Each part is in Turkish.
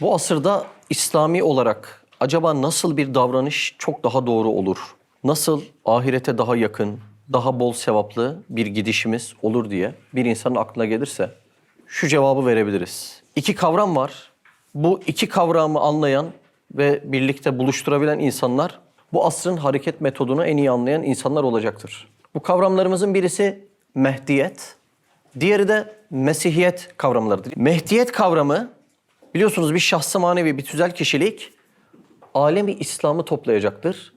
Bu asırda İslami olarak acaba nasıl bir davranış çok daha doğru olur? Nasıl ahirete daha yakın, daha bol sevaplı bir gidişimiz olur diye bir insanın aklına gelirse şu cevabı verebiliriz. İki kavram var. Bu iki kavramı anlayan ve birlikte buluşturabilen insanlar bu asrın hareket metodunu en iyi anlayan insanlar olacaktır. Bu kavramlarımızın birisi Mehdiyet, diğeri de Mesihiyet kavramlarıdır. Mehdiyet kavramı biliyorsunuz bir şahs-ı manevi, bir tüzel kişilik alemi İslam'ı toplayacaktır.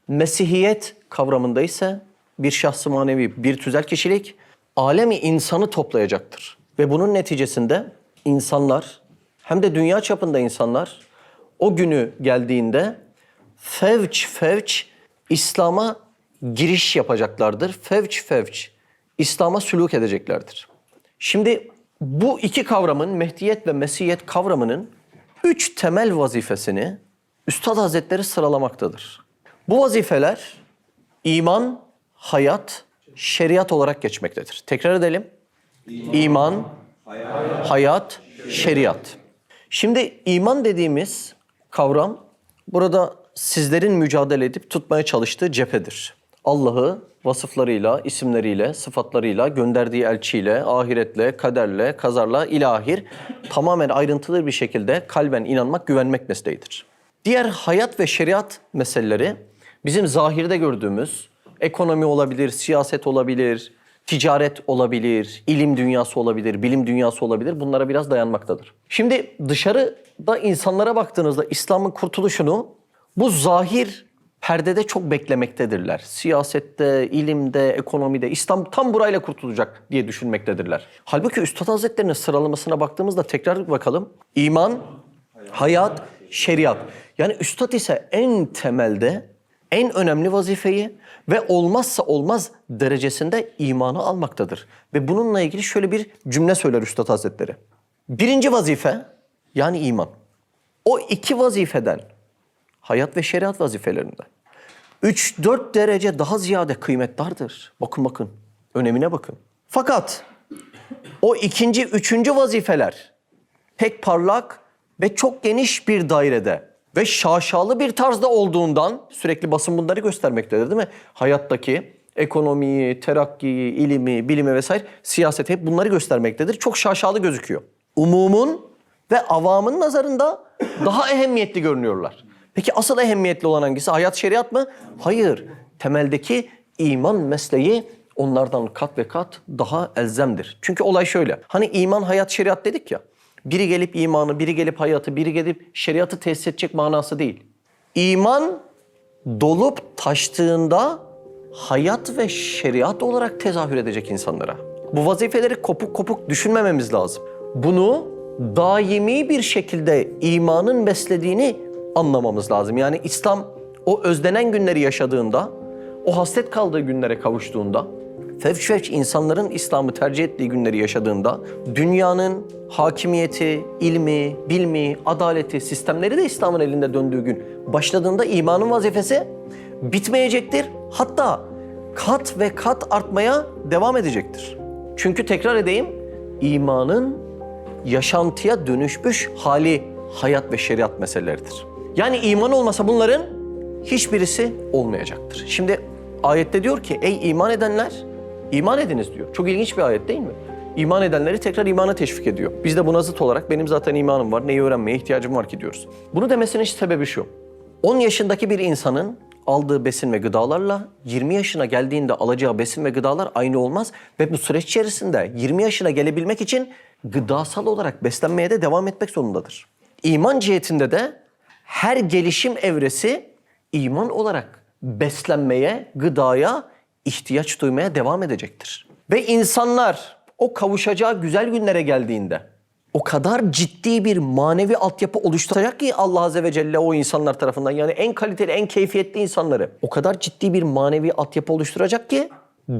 Mesihiyet kavramında ise bir şahs-ı manevi, bir tüzel kişilik alemi insanı toplayacaktır. Ve bunun neticesinde insanlar, hem de dünya çapında insanlar o günü geldiğinde fevç fevç İslam'a giriş yapacaklardır. Fevç fevç İslam'a sülûk edeceklerdir. Şimdi bu iki kavramın, Mehdiyet ve Mesihiyet kavramının 3 temel vazifesini Üstad Hazretleri sıralamaktadır. Bu vazifeler iman, hayat, şeriat olarak geçmektedir. Tekrar edelim. İman, hayat, şeriat. Şimdi iman dediğimiz kavram burada sizlerin mücadele edip tutmaya çalıştığı cephedir. Allah'ı vasıflarıyla, isimleriyle, sıfatlarıyla, gönderdiği elçiyle, ahiretle, kaderle, kazarla, ilahir tamamen ayrıntılı bir şekilde kalben inanmak, güvenmek mesleğidir. Diğer hayat ve şeriat meseleleri bizim zahirde gördüğümüz ekonomi olabilir, siyaset olabilir, ticaret olabilir, ilim dünyası olabilir, bilim dünyası olabilir. Bunlara biraz dayanmaktadır. Şimdi dışarıda insanlara baktığınızda İslam'ın kurtuluşunu bu zahir perdede çok beklemektedirler. Siyasette, ilimde, ekonomide İslam tam burayla kurtulacak diye düşünmektedirler. Halbuki Üstad Hazretleri'nin sıralamasına baktığımızda tekrar bakalım. İman, hayat, şeriat. Yani Üstad ise en temelde en önemli vazifeyi ve olmazsa olmaz derecesinde imanı almaktadır. Ve bununla ilgili şöyle bir cümle söyler Üstad Hazretleri. Birinci vazife yani iman. O iki vazifeden hayat ve şeriat vazifelerinde 3-4 derece daha ziyade kıymetlidir. Bakın, önemine bakın. Fakat o ikinci, üçüncü vazifeler pek parlak ve çok geniş bir dairede ve şaşalı bir tarzda olduğundan sürekli basın bunları göstermektedir değil mi? Hayattaki ekonomiyi, terakkiyi, ilimi, bilimi vesaire siyaseti hep bunları göstermektedir. Çok şaşalı gözüküyor. Umumun ve avamın nazarında daha ehemmiyetli görünüyorlar. Peki asıl ehemmiyetli olan hangisi? Hayat, şeriat mı? Hayır. Temeldeki iman mesleği onlardan kat ve kat daha elzemdir. Çünkü olay şöyle. Hani iman, hayat, şeriat dedik ya. Biri gelip imanı, biri gelip hayatı, biri gelip şeriatı tesis edecek manası değil. İman dolup taştığında hayat ve şeriat olarak tezahür edecek insanlara. Bu vazifeleri kopuk kopuk düşünmememiz lazım. Bunu daimi bir şekilde imanın beslediğini anlamamız lazım. Yani İslam o özlenen günleri yaşadığında, o hasret kaldığı günlere kavuştuğunda, fevç insanların İslam'ı tercih ettiği günleri yaşadığında, dünyanın hakimiyeti, ilmi, bilmi, adaleti, sistemleri de İslam'ın elinde döndüğü gün başladığında imanın vazifesi bitmeyecektir. Hatta kat ve kat artmaya devam edecektir. Çünkü tekrar edeyim, imanın yaşantıya dönüşmüş hali hayat ve şeriat meseleleridir. Yani iman olmasa bunların hiçbirisi olmayacaktır. Şimdi ayette diyor ki ey iman edenler iman ediniz diyor. Çok ilginç bir ayet değil mi? İman edenleri tekrar imana teşvik ediyor. Biz de buna zıt olarak benim zaten imanım var, neyi öğrenmeye ihtiyacım var ki diyoruz. Bunu demesinin sebebi şu. 10 yaşındaki bir insanın aldığı besin ve gıdalarla 20 yaşına geldiğinde alacağı besin ve gıdalar aynı olmaz. Ve bu süreç içerisinde 20 yaşına gelebilmek için gıdasal olarak beslenmeye de devam etmek zorundadır. İman cihetinde de her gelişim evresi iman olarak beslenmeye, gıdaya ihtiyaç duymaya devam edecektir. Ve insanlar o kavuşacağı güzel günlere geldiğinde o kadar ciddi bir manevi altyapı oluşturacak ki Allah Azze ve Celle o insanlar tarafından, yani en kaliteli, en keyfiyetli insanları o kadar ciddi bir manevi altyapı oluşturacak ki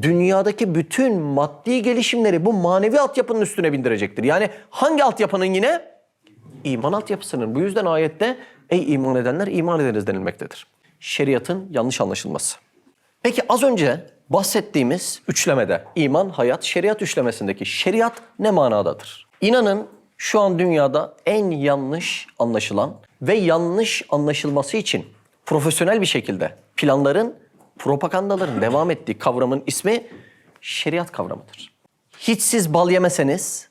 dünyadaki bütün maddi gelişimleri bu manevi altyapının üstüne bindirecektir. Yani hangi altyapının yine? İman altyapısının. Bu yüzden ayette ey iman edenler iman ediniz denilmektedir. Şeriatın yanlış anlaşılması. Peki az önce bahsettiğimiz üçlemede iman, hayat, şeriat üçlemesindeki şeriat ne manadadır? İnanın Şu an dünyada en yanlış anlaşılan ve yanlış anlaşılması için profesyonel bir şekilde planların, propagandaların devam ettiği kavramın ismi şeriat kavramıdır. Hiç siz bal yemeseniz,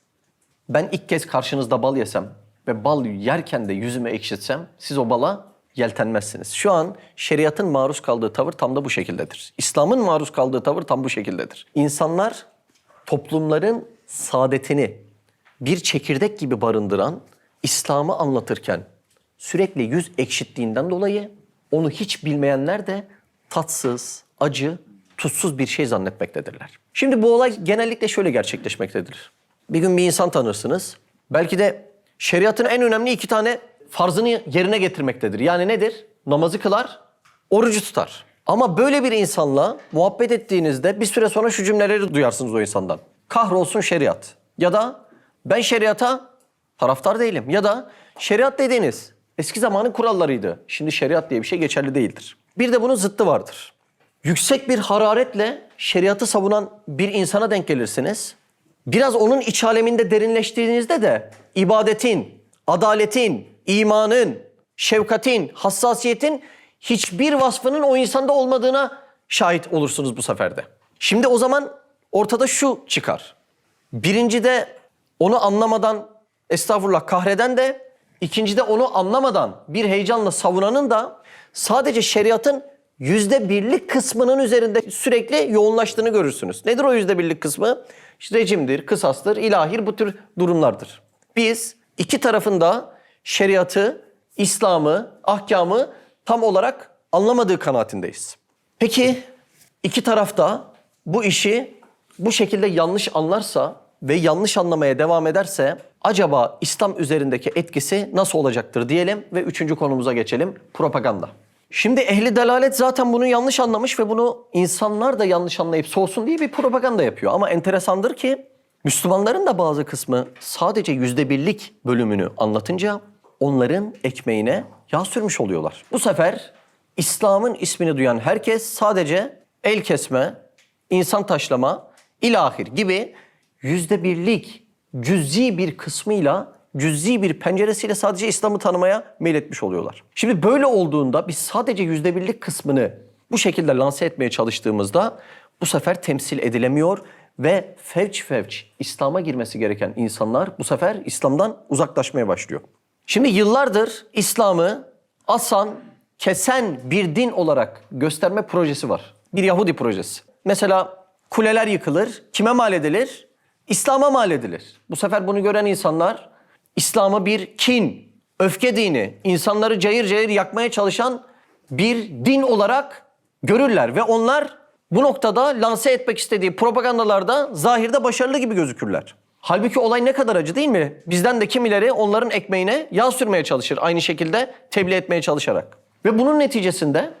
ben ilk kez karşınızda bal yesem ve bal yerken de yüzümü ekşitsem siz o bala yeltenmezsiniz. Şu an şeriatın maruz kaldığı tavır tam da bu şekildedir. İslam'ın maruz kaldığı tavır tam bu şekildedir. İnsanlar toplumların saadetini bir çekirdek gibi barındıran İslam'ı anlatırken sürekli yüz ekşittiğinden dolayı onu hiç bilmeyenler de tatsız, acı, tuzsuz bir şey zannetmektedirler. Şimdi bu olay genellikle şöyle gerçekleşmektedir. Bir gün bir insan tanırsınız. Belki de şeriatın en önemli 2 tane farzını yerine getirmektedir. Yani nedir? Namazı kılar, orucu tutar. Ama böyle bir insanla muhabbet ettiğinizde bir süre sonra şu cümleleri duyarsınız o insandan. Kahrolsun şeriat. Ya da ben şeriata taraftar değilim. Ya da şeriat dediğiniz eski zamanın kurallarıydı. Şimdi şeriat diye bir şey geçerli değildir. Bir de bunun zıttı vardır. Yüksek bir hararetle şeriatı savunan bir insana denk gelirsiniz. Biraz onun iç aleminde derinleştiğinizde de ibadetin, adaletin, imanın, şefkatin, hassasiyetin hiçbir vasfının o insanda olmadığına şahit olursunuz bu seferde. Şimdi o zaman ortada şu çıkar. Birincide onu anlamadan estağfurullah kahreden de, ikincide onu anlamadan bir heyecanla savunanın da sadece şeriatın %1'lik kısmının üzerinde sürekli yoğunlaştığını görürsünüz. Nedir o %1'lik kısmı? İşte rejimdir, kısastır, ilahir bu tür durumlardır. Biz iki tarafında şeriatı, İslam'ı, ahkamı tam olarak anlamadığı kanaatindeyiz. Peki iki tarafta bu işi bu şekilde yanlış anlarsa ve yanlış anlamaya devam ederse acaba İslam üzerindeki etkisi nasıl olacaktır diyelim ve 3. konumuza geçelim. Propaganda. Şimdi ehli delalet zaten bunu yanlış anlamış ve bunu insanlar da yanlış anlayıp soğusun diye bir propaganda yapıyor. Ama enteresandır ki Müslümanların da bazı kısmı sadece %1'lik bölümünü anlatınca onların ekmeğine yağ sürmüş oluyorlar. Bu sefer İslam'ın ismini duyan herkes sadece el kesme, insan taşlama, ilahir gibi %1'lik cüz'i bir kısmıyla, cüz'i bir penceresiyle sadece İslam'ı tanımaya meyletmiş oluyorlar. Şimdi böyle olduğunda biz sadece %1'lik kısmını bu şekilde lanse etmeye çalıştığımızda bu sefer temsil edilemiyor ve fevç İslam'a girmesi gereken insanlar bu sefer İslam'dan uzaklaşmaya başlıyor. Şimdi yıllardır İslam'ı asan, kesen bir din olarak gösterme projesi var. Bir Yahudi projesi. Mesela kuleler yıkılır. Kime mal edilir? İslam'a mal edilir. Bu sefer bunu gören insanlar İslam'ı bir kin, öfke dini, insanları cayır cayır yakmaya çalışan bir din olarak görürler. Ve onlar bu noktada lanse etmek istediği propagandalarda zahirde başarılı gibi gözükürler. Halbuki olay ne kadar acı değil mi? Bizden de kimileri onların ekmeğine yağ sürmeye çalışır. Aynı şekilde tebliğ etmeye çalışarak. Ve bunun neticesinde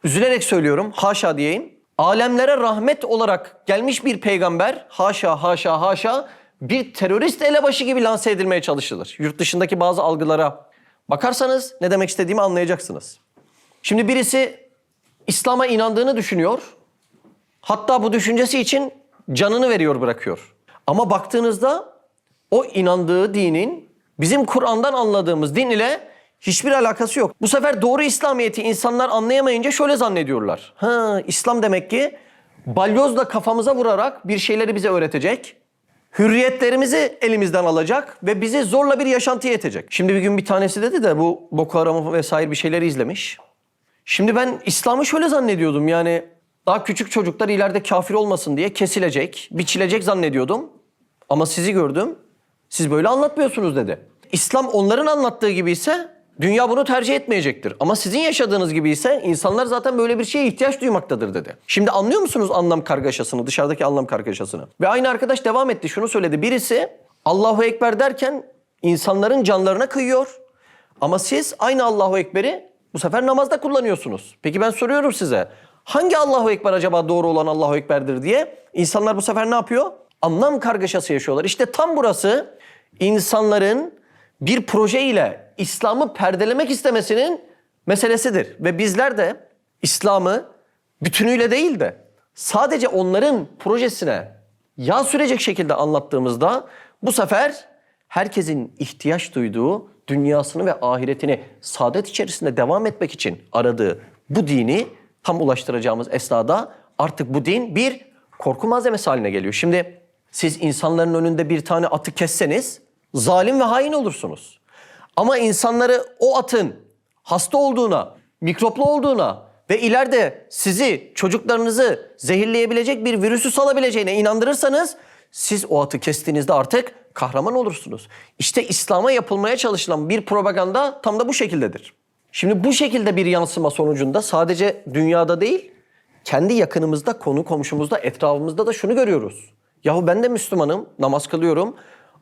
üzülerek söylüyorum, haşa diyeyim, alemlere rahmet olarak gelmiş bir peygamber haşa bir terörist elebaşı gibi lanse edilmeye çalışılır. Yurt dışındaki bazı algılara bakarsanız ne demek istediğimi anlayacaksınız. Şimdi birisi İslam'a inandığını düşünüyor. Hatta bu düşüncesi için canını veriyor, bırakıyor. Ama baktığınızda o inandığı dinin bizim Kur'an'dan anladığımız din ile hiçbir alakası yok. Bu sefer doğru İslamiyet'i insanlar anlayamayınca şöyle zannediyorlar. İslam demek ki balyozla kafamıza vurarak bir şeyleri bize öğretecek. Hürriyetlerimizi elimizden alacak ve bizi zorla bir yaşantıya itecek. Şimdi bir gün bir tanesi dedi de bu Boko Haram'ı vesaire bir şeyleri izlemiş. Şimdi ben İslam'ı şöyle zannediyordum, yani daha küçük çocuklar ileride kafir olmasın diye kesilecek, biçilecek zannediyordum. Ama sizi gördüm, siz böyle anlatmıyorsunuz dedi. İslam onların anlattığı gibi ise dünya bunu tercih etmeyecektir. Ama sizin yaşadığınız gibi ise insanlar zaten böyle bir şeye ihtiyaç duymaktadır dedi. Şimdi anlıyor musunuz anlam kargaşasını, dışarıdaki anlam kargaşasını? Ve aynı arkadaş devam etti, şunu söyledi. Birisi Allahu Ekber derken insanların canlarına kıyıyor. Ama siz aynı Allahu Ekber'i bu sefer namazda kullanıyorsunuz. Peki ben soruyorum size, hangi Allahu Ekber acaba doğru olan Allahu Ekber'dir diye insanlar bu sefer ne yapıyor? Anlam kargaşası yaşıyorlar. İşte tam burası insanların bir proje ile İslam'ı perdelemek istemesinin meselesidir. Ve bizler de İslam'ı bütünüyle değil de sadece onların projesine yağ sürecek şekilde anlattığımızda bu sefer herkesin ihtiyaç duyduğu dünyasını ve ahiretini saadet içerisinde devam etmek için aradığı bu dini tam ulaştıracağımız esnada artık bu din bir korku malzemesi haline geliyor. Şimdi siz insanların önünde bir tane atı kesseniz zalim ve hain olursunuz. Ama insanları o atın hasta olduğuna, mikroplu olduğuna ve ileride sizi, çocuklarınızı zehirleyebilecek bir virüsü salabileceğine inandırırsanız siz o atı kestiğinizde artık kahraman olursunuz. İşte İslam'a yapılmaya çalışılan bir propaganda tam da bu şekildedir. Şimdi bu şekilde bir yansıma sonucunda sadece dünyada değil, kendi yakınımızda, konu komşumuzda, etrafımızda da şunu görüyoruz. Yahu ben de Müslümanım, namaz kılıyorum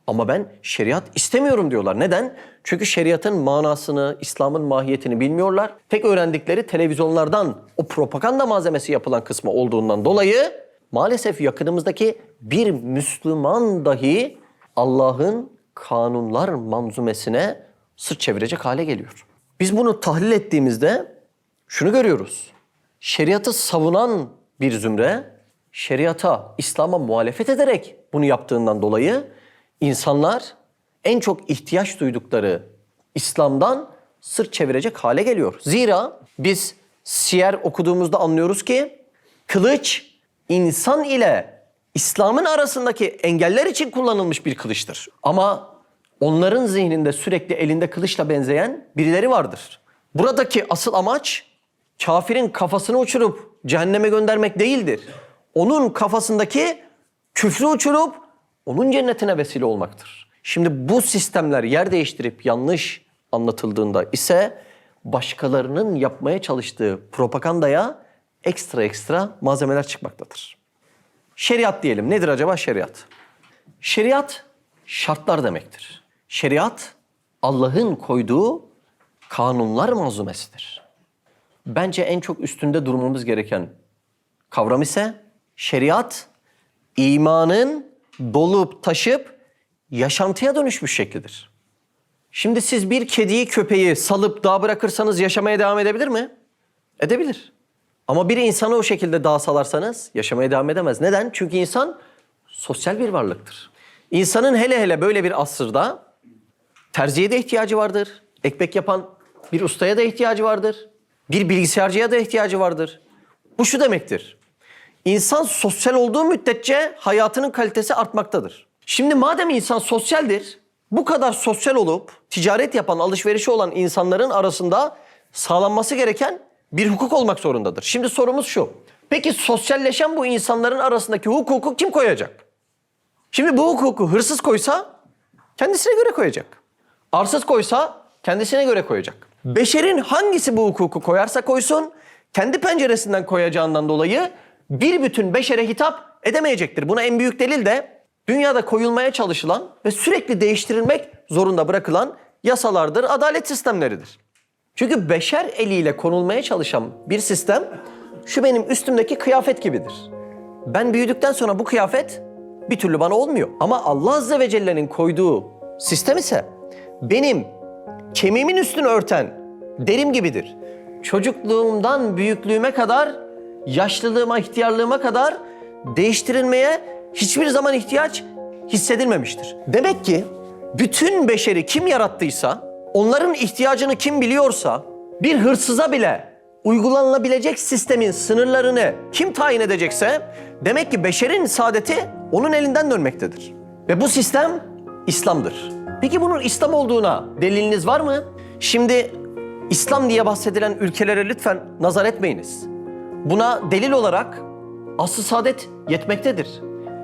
ama ben şeriat istemiyorum diyorlar. Neden? Çünkü şeriatın manasını, İslam'ın mahiyetini bilmiyorlar. Tek öğrendikleri televizyonlardan o propaganda malzemesi yapılan kısmı olduğundan dolayı maalesef yakınımızdaki bir Müslüman dahi Allah'ın kanunlar manzumesine sırt çevirecek hale geliyor. Biz bunu tahlil ettiğimizde şunu görüyoruz. Şeriatı savunan bir zümre, şeriata, İslam'a muhalefet ederek bunu yaptığından dolayı insanlar en çok ihtiyaç duydukları İslam'dan sırt çevirecek hale geliyor. Zira biz siyer okuduğumuzda anlıyoruz ki kılıç insan ile İslam'ın arasındaki engeller için kullanılmış bir kılıçtır. Ama onların zihninde sürekli elinde kılıçla benzeyen birileri vardır. Buradaki asıl amaç kafirin kafasını uçurup cehenneme göndermek değildir. Onun kafasındaki küfrü uçurup onun cennetine vesile olmaktır. Şimdi bu sistemler yer değiştirip yanlış anlatıldığında ise başkalarının yapmaya çalıştığı propagandaya ekstra malzemeler çıkmaktadır. Şeriat diyelim. Nedir acaba şeriat? Şeriat şartlar demektir. Şeriat Allah'ın koyduğu kanunlar manzumesidir. Bence en çok üstünde durmamız gereken kavram ise şeriat imanın dolup taşıp yaşantıya dönüşmüş şeklidir. Şimdi siz bir kediyi, köpeği salıp dağa bırakırsanız yaşamaya devam edebilir mi? Edebilir. Ama bir insanı o şekilde dağa salarsanız yaşamaya devam edemez. Neden? Çünkü insan sosyal bir varlıktır. İnsanın hele hele böyle bir asırda terziye de ihtiyacı vardır. Ekmek yapan bir ustaya da ihtiyacı vardır. Bir bilgisayarcıya da ihtiyacı vardır. Bu şu demektir. İnsan sosyal olduğu müddetçe hayatının kalitesi artmaktadır. Şimdi madem insan sosyaldir, bu kadar sosyal olup ticaret yapan, alışverişi olan insanların arasında sağlanması gereken bir hukuk olmak zorundadır. Şimdi sorumuz şu. Peki sosyalleşen bu insanların arasındaki hukuku kim koyacak? Şimdi bu hukuku hırsız koysa kendisine göre koyacak. Arsız koysa kendisine göre koyacak. Beşerin hangisi bu hukuku koyarsa koysun, kendi penceresinden koyacağından dolayı bir bütün beşere hitap edemeyecektir. Buna en büyük delil de dünyada koyulmaya çalışılan ve sürekli değiştirilmek zorunda bırakılan yasalardır, adalet sistemleridir. Çünkü beşer eliyle konulmaya çalışan bir sistem şu benim üstümdeki kıyafet gibidir. Ben büyüdükten sonra bu kıyafet bir türlü bana olmuyor. Ama Allah Azze ve Celle'nin koyduğu sistem ise benim kemiğimin üstünü örten derim gibidir. Çocukluğumdan büyüklüğüme kadar, yaşlılığıma, ihtiyarlığıma kadar değiştirilmeye hiçbir zaman ihtiyaç hissedilmemiştir. Demek ki bütün beşeri kim yarattıysa, onların ihtiyacını kim biliyorsa, bir hırsıza bile uygulanılabilecek sistemin sınırlarını kim tayin edecekse, demek ki beşerin saadeti onun elinden dönmektedir. Ve bu sistem İslam'dır. Peki bunun İslam olduğuna deliliniz var mı? Şimdi İslam diye bahsedilen ülkelere lütfen nazar etmeyiniz. Buna delil olarak asr-ı saadet yetmektedir.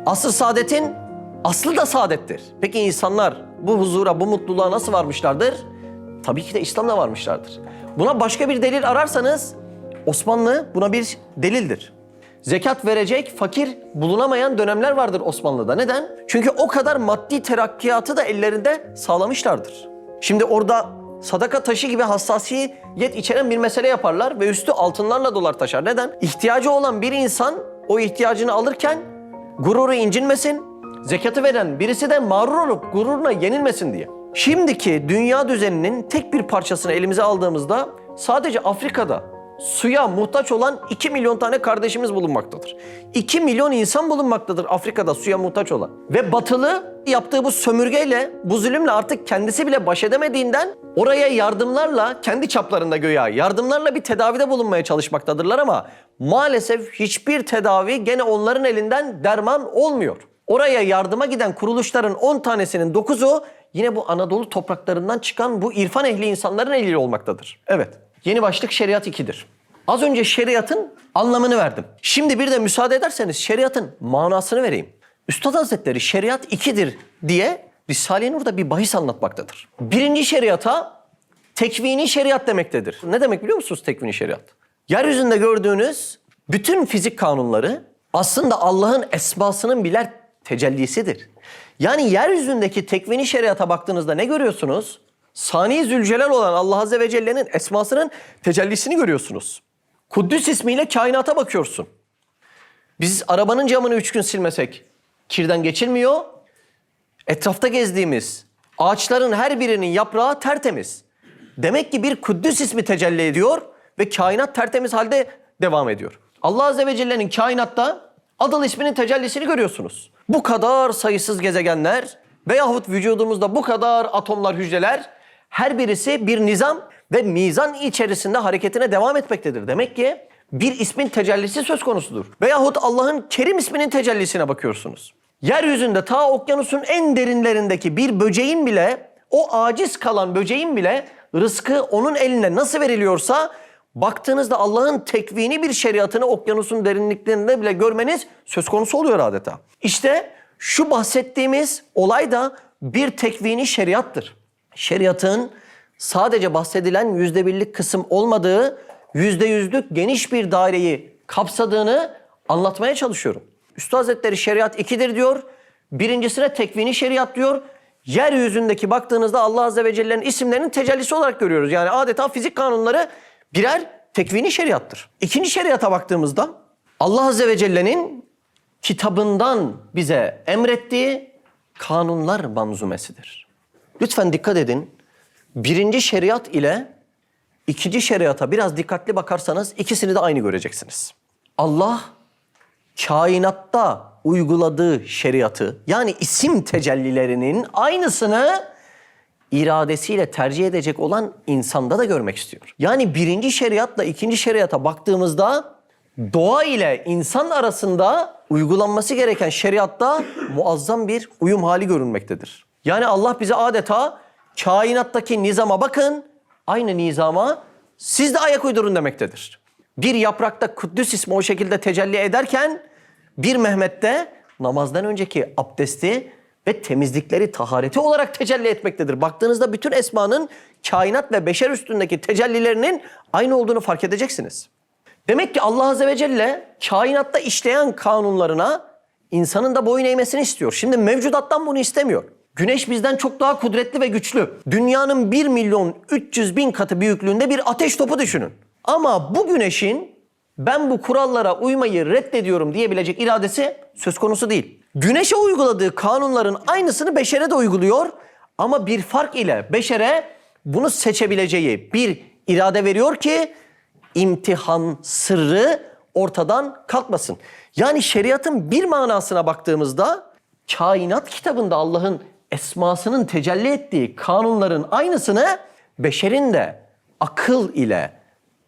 Asr-ı saadetin aslı da saadettir. Peki insanlar bu huzura, bu mutluluğa nasıl varmışlardır? Tabii ki de İslam'la varmışlardır. Buna başka bir delil ararsanız Osmanlı buna bir delildir. Zekat verecek fakir bulunamayan dönemler vardır Osmanlı'da. Neden? Çünkü o kadar maddi terakkiyatı da ellerinde sağlamışlardır. Şimdi orada sadaka taşı gibi hassasiyet içeren bir mesele yaparlar ve üstü altınlarla dolar taşar. Neden? İhtiyacı olan bir insan o ihtiyacını alırken gururu incinmesin, zekatı veren birisi de mağrur olup gururuna yenilmesin diye. Şimdiki dünya düzeninin tek bir parçasını elimize aldığımızda sadece Afrika'da suya muhtaç olan 2 milyon tane kardeşimiz bulunmaktadır. 2 milyon insan bulunmaktadır Afrika'da suya muhtaç olan. Ve Batılı yaptığı bu sömürgeyle, bu zulümle artık kendisi bile baş edemediğinden oraya yardımlarla, kendi çaplarında göya yardımlarla bir tedavide bulunmaya çalışmaktadırlar ama maalesef hiçbir tedavi gene onların elinden derman olmuyor. Oraya yardıma giden kuruluşların 10 tanesinin 9'u yine bu Anadolu topraklarından çıkan bu irfan ehli insanların eliyle olmaktadır. Evet, yeni başlık şeriat 2'dir. Az önce şeriatın anlamını verdim. Şimdi bir de müsaade ederseniz şeriatın manasını vereyim. Üstad Hazretleri şeriat 2'dir diye Risale-i Nur'da bir bahis anlatmaktadır. Birinci şeriata tekvini şeriat demektedir. Ne demek biliyor musunuz tekvini şeriat? Yeryüzünde gördüğünüz bütün fizik kanunları aslında Allah'ın esmasının birer tecellisidir. Yani yeryüzündeki tekvini şeriata baktığınızda ne görüyorsunuz? Sani Zülcelal olan Allah Azze ve Celle'nin esmasının tecellisini görüyorsunuz. Kuddüs ismiyle kainata bakıyorsun. Biz arabanın camını 3 gün silmesek kirden geçilmiyor. Etrafta gezdiğimiz ağaçların her birinin yaprağı tertemiz. Demek ki bir Kuddüs ismi tecelli ediyor ve kainat tertemiz halde devam ediyor. Allah Azze ve Celle'nin kainatta Adıl isminin tecellisini görüyorsunuz. Bu kadar sayısız gezegenler veyahut vücudumuzda bu kadar atomlar, hücreler her birisi bir nizam ve mizan içerisinde hareketine devam etmektedir. Demek ki bir ismin tecellisi söz konusudur. Veyahut Allah'ın Kerim isminin tecellisine bakıyorsunuz. Yeryüzünde ta okyanusun en derinlerindeki bir böceğin bile, o aciz kalan böceğin bile rızkı onun eline nasıl veriliyorsa baktığınızda Allah'ın tekvini bir şeriatını okyanusun derinliklerinde bile görmeniz söz konusu oluyor adeta. İşte şu bahsettiğimiz olay da bir tekvini şeriattır. Şeriatın sadece bahsedilen %1'lik kısım olmadığı, %100'lük geniş bir daireyi kapsadığını anlatmaya çalışıyorum. Üstad Hazretleri şeriat 2'dir diyor. Birincisine tekvini şeriat diyor. Yeryüzündeki baktığınızda Allah Azze ve Celle'nin isimlerinin tecellisi olarak görüyoruz. Yani adeta fizik kanunları birer tekvini şeriattır. İkinci şeriata baktığımızda Allah Azze ve Celle'nin kitabından bize emrettiği kanunlar manzumesidir. Lütfen dikkat edin. Birinci şeriat ile ikinci şeriata biraz dikkatli bakarsanız ikisini de aynı göreceksiniz. Allah kainatta uyguladığı şeriatı yani isim tecellilerinin aynısını iradesiyle tercih edecek olan insanda da görmek istiyor. Yani birinci şeriatla ikinci şeriata baktığımızda doğa ile insan arasında uygulanması gereken şeriatta muazzam bir uyum hali görünmektedir. Yani Allah bize adeta kainattaki nizama bakın, aynı nizama siz de ayak uydurun demektedir. Bir yaprakta Kuddüs ismi o şekilde tecelli ederken bir Mehmet'te namazdan önceki abdesti ve temizlikleri, tahareti olarak tecelli etmektedir. Baktığınızda bütün esmanın kainat ve beşer üstündeki tecellilerinin aynı olduğunu fark edeceksiniz. Demek ki Allah Azze ve Celle kainatta işleyen kanunlarına insanın da boyun eğmesini istiyor. Şimdi mevcudattan bunu istemiyor. Güneş bizden çok daha kudretli ve güçlü. Dünyanın 1.300.000 katı büyüklüğünde bir ateş topu düşünün. Ama bu güneşin ben bu kurallara uymayı reddediyorum diyebilecek iradesi söz konusu değil. Güneşe uyguladığı kanunların aynısını beşere de uyguluyor. Ama bir fark ile beşere bunu seçebileceği bir irade veriyor ki imtihan sırrı ortadan kalkmasın. Yani şeriatın bir manasına baktığımızda kainat kitabında Allah'ın esmasının tecelli ettiği kanunların aynısını beşerin de akıl ile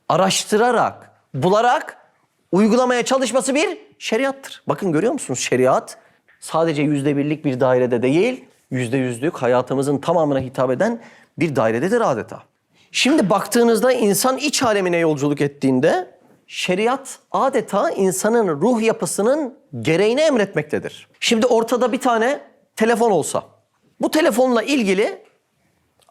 araştırarak, bularak uygulamaya çalışması bir şeriattır. Bakın görüyor musunuz? Şeriat sadece %1'lik bir dairede değil, %100'lük hayatımızın tamamına hitap eden bir dairededir adeta. Şimdi baktığınızda insan iç alemine yolculuk ettiğinde şeriat adeta insanın ruh yapısının gereğini emretmektedir. Şimdi ortada bir tane telefon olsa, bu telefonla ilgili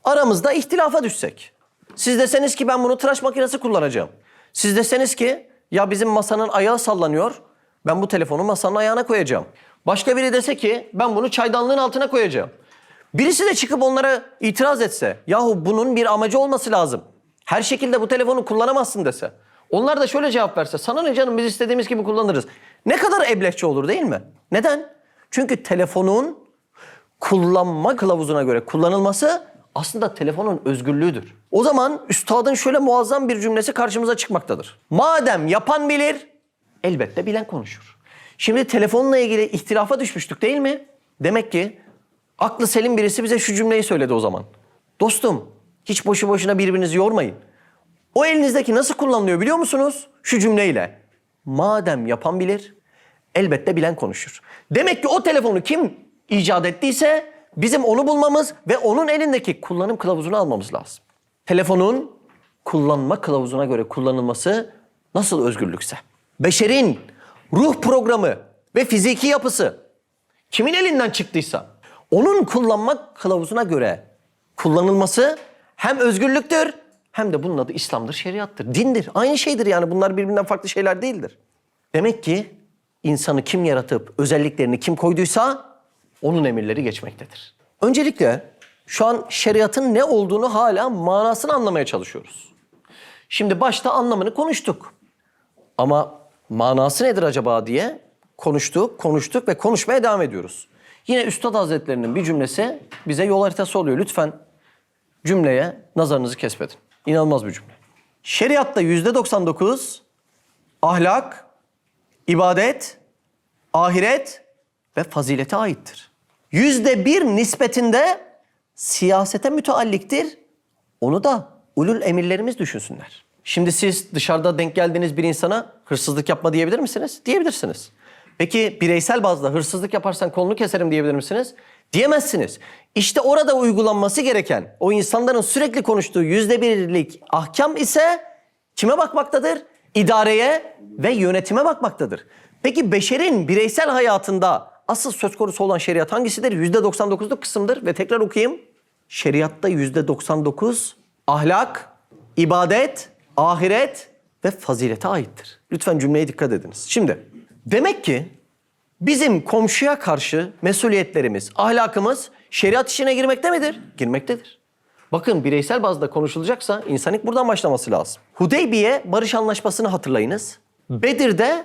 aramızda ihtilafa düşsek. Siz deseniz ki ben bunu tıraş makinesi kullanacağım. Siz deseniz ki ya bizim masanın ayağı sallanıyor, ben bu telefonu masanın ayağına koyacağım. Başka biri dese ki ben bunu çaydanlığın altına koyacağım. Birisi de çıkıp onlara itiraz etse, yahu bunun bir amacı olması lazım. Her şekilde bu telefonu kullanamazsın dese. Onlar da şöyle cevap verse, sana ne canım biz istediğimiz gibi kullanırız. Ne kadar eblehçe olur değil mi? Neden? Çünkü telefonun kullanma kılavuzuna göre kullanılması aslında telefonun özgürlüğüdür. O zaman üstadın şöyle muazzam bir cümlesi karşımıza çıkmaktadır. Madem yapan bilir, elbette bilen konuşur. Şimdi telefonla ilgili ihtilafa düşmüştük değil mi? Demek ki aklı selim birisi bize şu cümleyi söyledi o zaman. Dostum, hiç boşu boşuna birbirinizi yormayın. O elinizdeki nasıl kullanılıyor biliyor musunuz? Şu cümleyle. Madem yapan bilir, elbette bilen konuşur. Demek ki o telefonu kim icat ettiyse bizim onu bulmamız ve onun elindeki kullanım kılavuzunu almamız lazım. Telefonun kullanma kılavuzuna göre kullanılması nasıl özgürlükse. Beşerin ruh programı ve fiziki yapısı kimin elinden çıktıysa onun kullanma kılavuzuna göre kullanılması hem özgürlüktür hem de bunun adı İslam'dır, şeriattır, dindir. Aynı şeydir yani, bunlar birbirinden farklı şeyler değildir. Demek ki insanı kim yaratıp özelliklerini kim koyduysa onun emirleri geçmektedir. Öncelikle şu an şeriatın ne olduğunu hala manasını anlamaya çalışıyoruz. Şimdi başta anlamını konuştuk. Ama manası nedir acaba diye konuştuk ve konuşmaya devam ediyoruz. Yine Üstad Hazretlerinin bir cümlesi bize yol haritası oluyor. Lütfen cümleye nazarınızı kesmedin. İnanılmaz bir cümle. Şeriatta %99 ahlak, ibadet, ahiret ve fazilete aittir. %1 nispetinde siyasete mütealliktir. Onu da ulul emirlerimiz düşünsünler. Şimdi siz dışarıda denk geldiğiniz bir insana hırsızlık yapma diyebilir misiniz? Diyebilirsiniz. Peki bireysel bazda hırsızlık yaparsan kolunu keserim diyebilir misiniz? Diyemezsiniz. İşte orada uygulanması gereken o insanların sürekli konuştuğu %1'lik ahkam ise kime bakmaktadır? İdareye ve yönetime bakmaktadır. Peki beşerin bireysel hayatında asıl söz konusu olan şeriat hangisidir? %99'luk kısımdır ve tekrar okuyayım. Şeriatta %99 ahlak, ibadet, ahiret ve fazilete aittir. Lütfen cümleye dikkat ediniz. Şimdi demek ki bizim komşuya karşı mesuliyetlerimiz, ahlakımız şeriat işine girmekte midir? Girmektedir. Bakın bireysel bazda konuşulacaksa insanlık buradan başlaması lazım. Hudeybiye barış anlaşmasını hatırlayınız. Bedir'de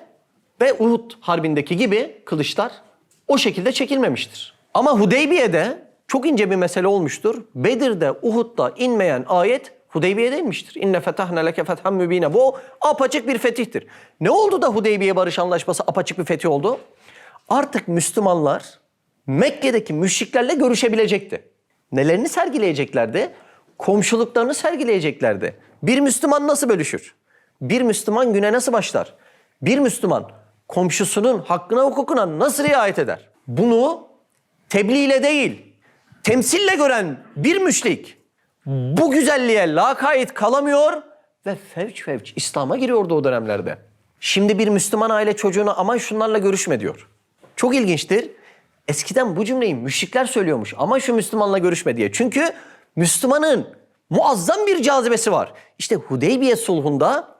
ve Uhud harbindeki gibi kılıçlar o şekilde çekilmemiştir. Ama Hudeybiye'de çok ince bir mesele olmuştur. Bedir'de, Uhud'da inmeyen ayet Hudeybiye'de inmiştir. İnne fetahne leke fethem mübine. Bu apaçık bir fetihtir. Ne oldu da Hudeybiye barış anlaşması apaçık bir fetih oldu? Artık Müslümanlar Mekke'deki müşriklerle görüşebilecekti. Nelerini sergileyeceklerdi? Komşuluklarını sergileyeceklerdi. Bir Müslüman nasıl bölüşür? Bir Müslüman güne nasıl başlar? Bir Müslüman komşusunun hakkına, hukukuna nasıl riayet eder? Bunu tebliğ ile değil, temsille gören bir müşrik bu güzelliğe lakayt kalamıyor ve fevç fevç İslam'a giriyordu o dönemlerde. Şimdi bir Müslüman aile çocuğuna aman şunlarla görüşme diyor. Çok ilginçtir. Eskiden bu cümleyi müşrikler söylüyormuş. Aman şu Müslümanla görüşme diye. Çünkü Müslümanın muazzam bir cazibesi var. İşte Hudeybiye sulhunda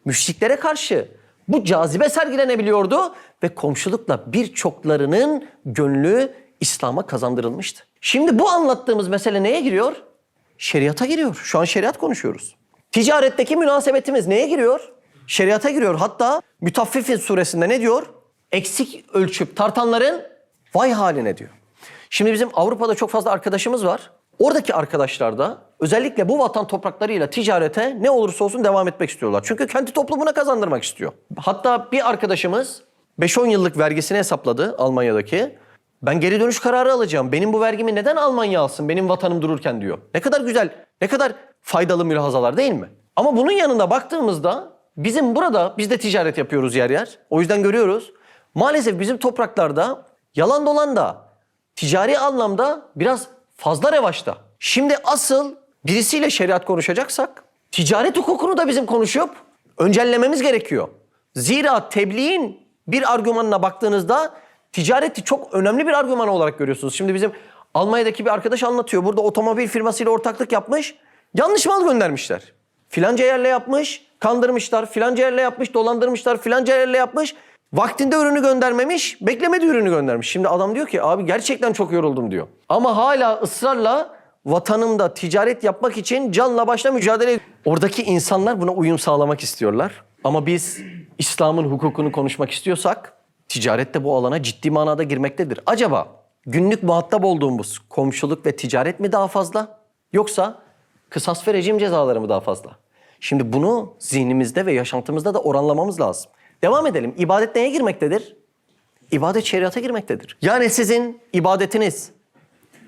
müşriklere karşı bu cazibe sergilenebiliyordu ve komşulukla birçoklarının gönlü İslam'a kazandırılmıştı. Şimdi bu anlattığımız mesele neye giriyor? Şeriata giriyor. Şu an şeriat konuşuyoruz. Ticaretteki münasebetimiz neye giriyor? Şeriata giriyor. Hatta Mütaffifin suresinde ne diyor? Eksik ölçüp tartanların vay haline diyor. Şimdi bizim Avrupa'da çok fazla arkadaşımız var. Oradaki arkadaşlar da özellikle bu vatan topraklarıyla ticarete ne olursa olsun devam etmek istiyorlar. Çünkü kendi toplumuna kazandırmak istiyor. Hatta bir arkadaşımız 5-10 yıllık vergisini hesapladı Almanya'daki. Ben geri dönüş kararı alacağım. Benim bu vergimi neden Almanya alsın benim vatanım dururken diyor. Ne kadar güzel, ne kadar faydalı mülahazalar değil mi? Ama bunun yanında baktığımızda bizim burada, biz de ticaret yapıyoruz yer yer. O yüzden görüyoruz. Maalesef bizim topraklarda yalan dolan da ticari anlamda biraz fazla revaçta. Şimdi asıl birisiyle şeriat konuşacaksak ticaret hukukunu da bizim konuşup öncellememiz gerekiyor. Zira tebliğin bir argümanına baktığınızda ticareti çok önemli bir argüman olarak görüyorsunuz. Şimdi bizim Almanya'daki bir arkadaş anlatıyor. Burada otomobil firmasıyla ortaklık yapmış. Yanlış mal göndermişler. Filanca yerle yapmış, kandırmışlar. Filanca yerle yapmış, dolandırmışlar. Filanca yerle yapmış. Vaktinde ürünü göndermemiş, beklemediği ürünü göndermiş. Şimdi adam diyor ki abi gerçekten çok yoruldum diyor. Ama hala ısrarla vatanımda ticaret yapmak için canla başla mücadele ediyor. Oradaki insanlar buna uyum sağlamak istiyorlar. Ama biz İslam'ın hukukunu konuşmak istiyorsak ticaret de bu alana ciddi manada girmektedir. Acaba günlük muhatap olduğumuz komşuluk ve ticaret mi daha fazla? Yoksa kısas ve rejim cezaları mı daha fazla? Şimdi bunu zihnimizde ve yaşantımızda da oranlamamız lazım. Devam edelim. İbadet neye girmektedir? İbadet şeriata girmektedir. Yani sizin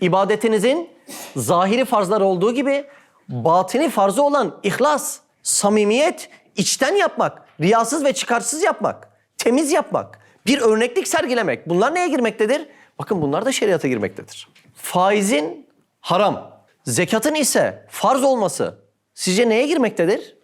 ibadetinizin zahiri farzlar olduğu gibi batini farzı olan ihlas, samimiyet, içten yapmak, riyasız ve çıkarsız yapmak, temiz yapmak, bir örneklik sergilemek. Bunlar neye girmektedir? Bakın bunlar da şeriata girmektedir. Faizin haram, zekatın ise farz olması sizce neye girmektedir?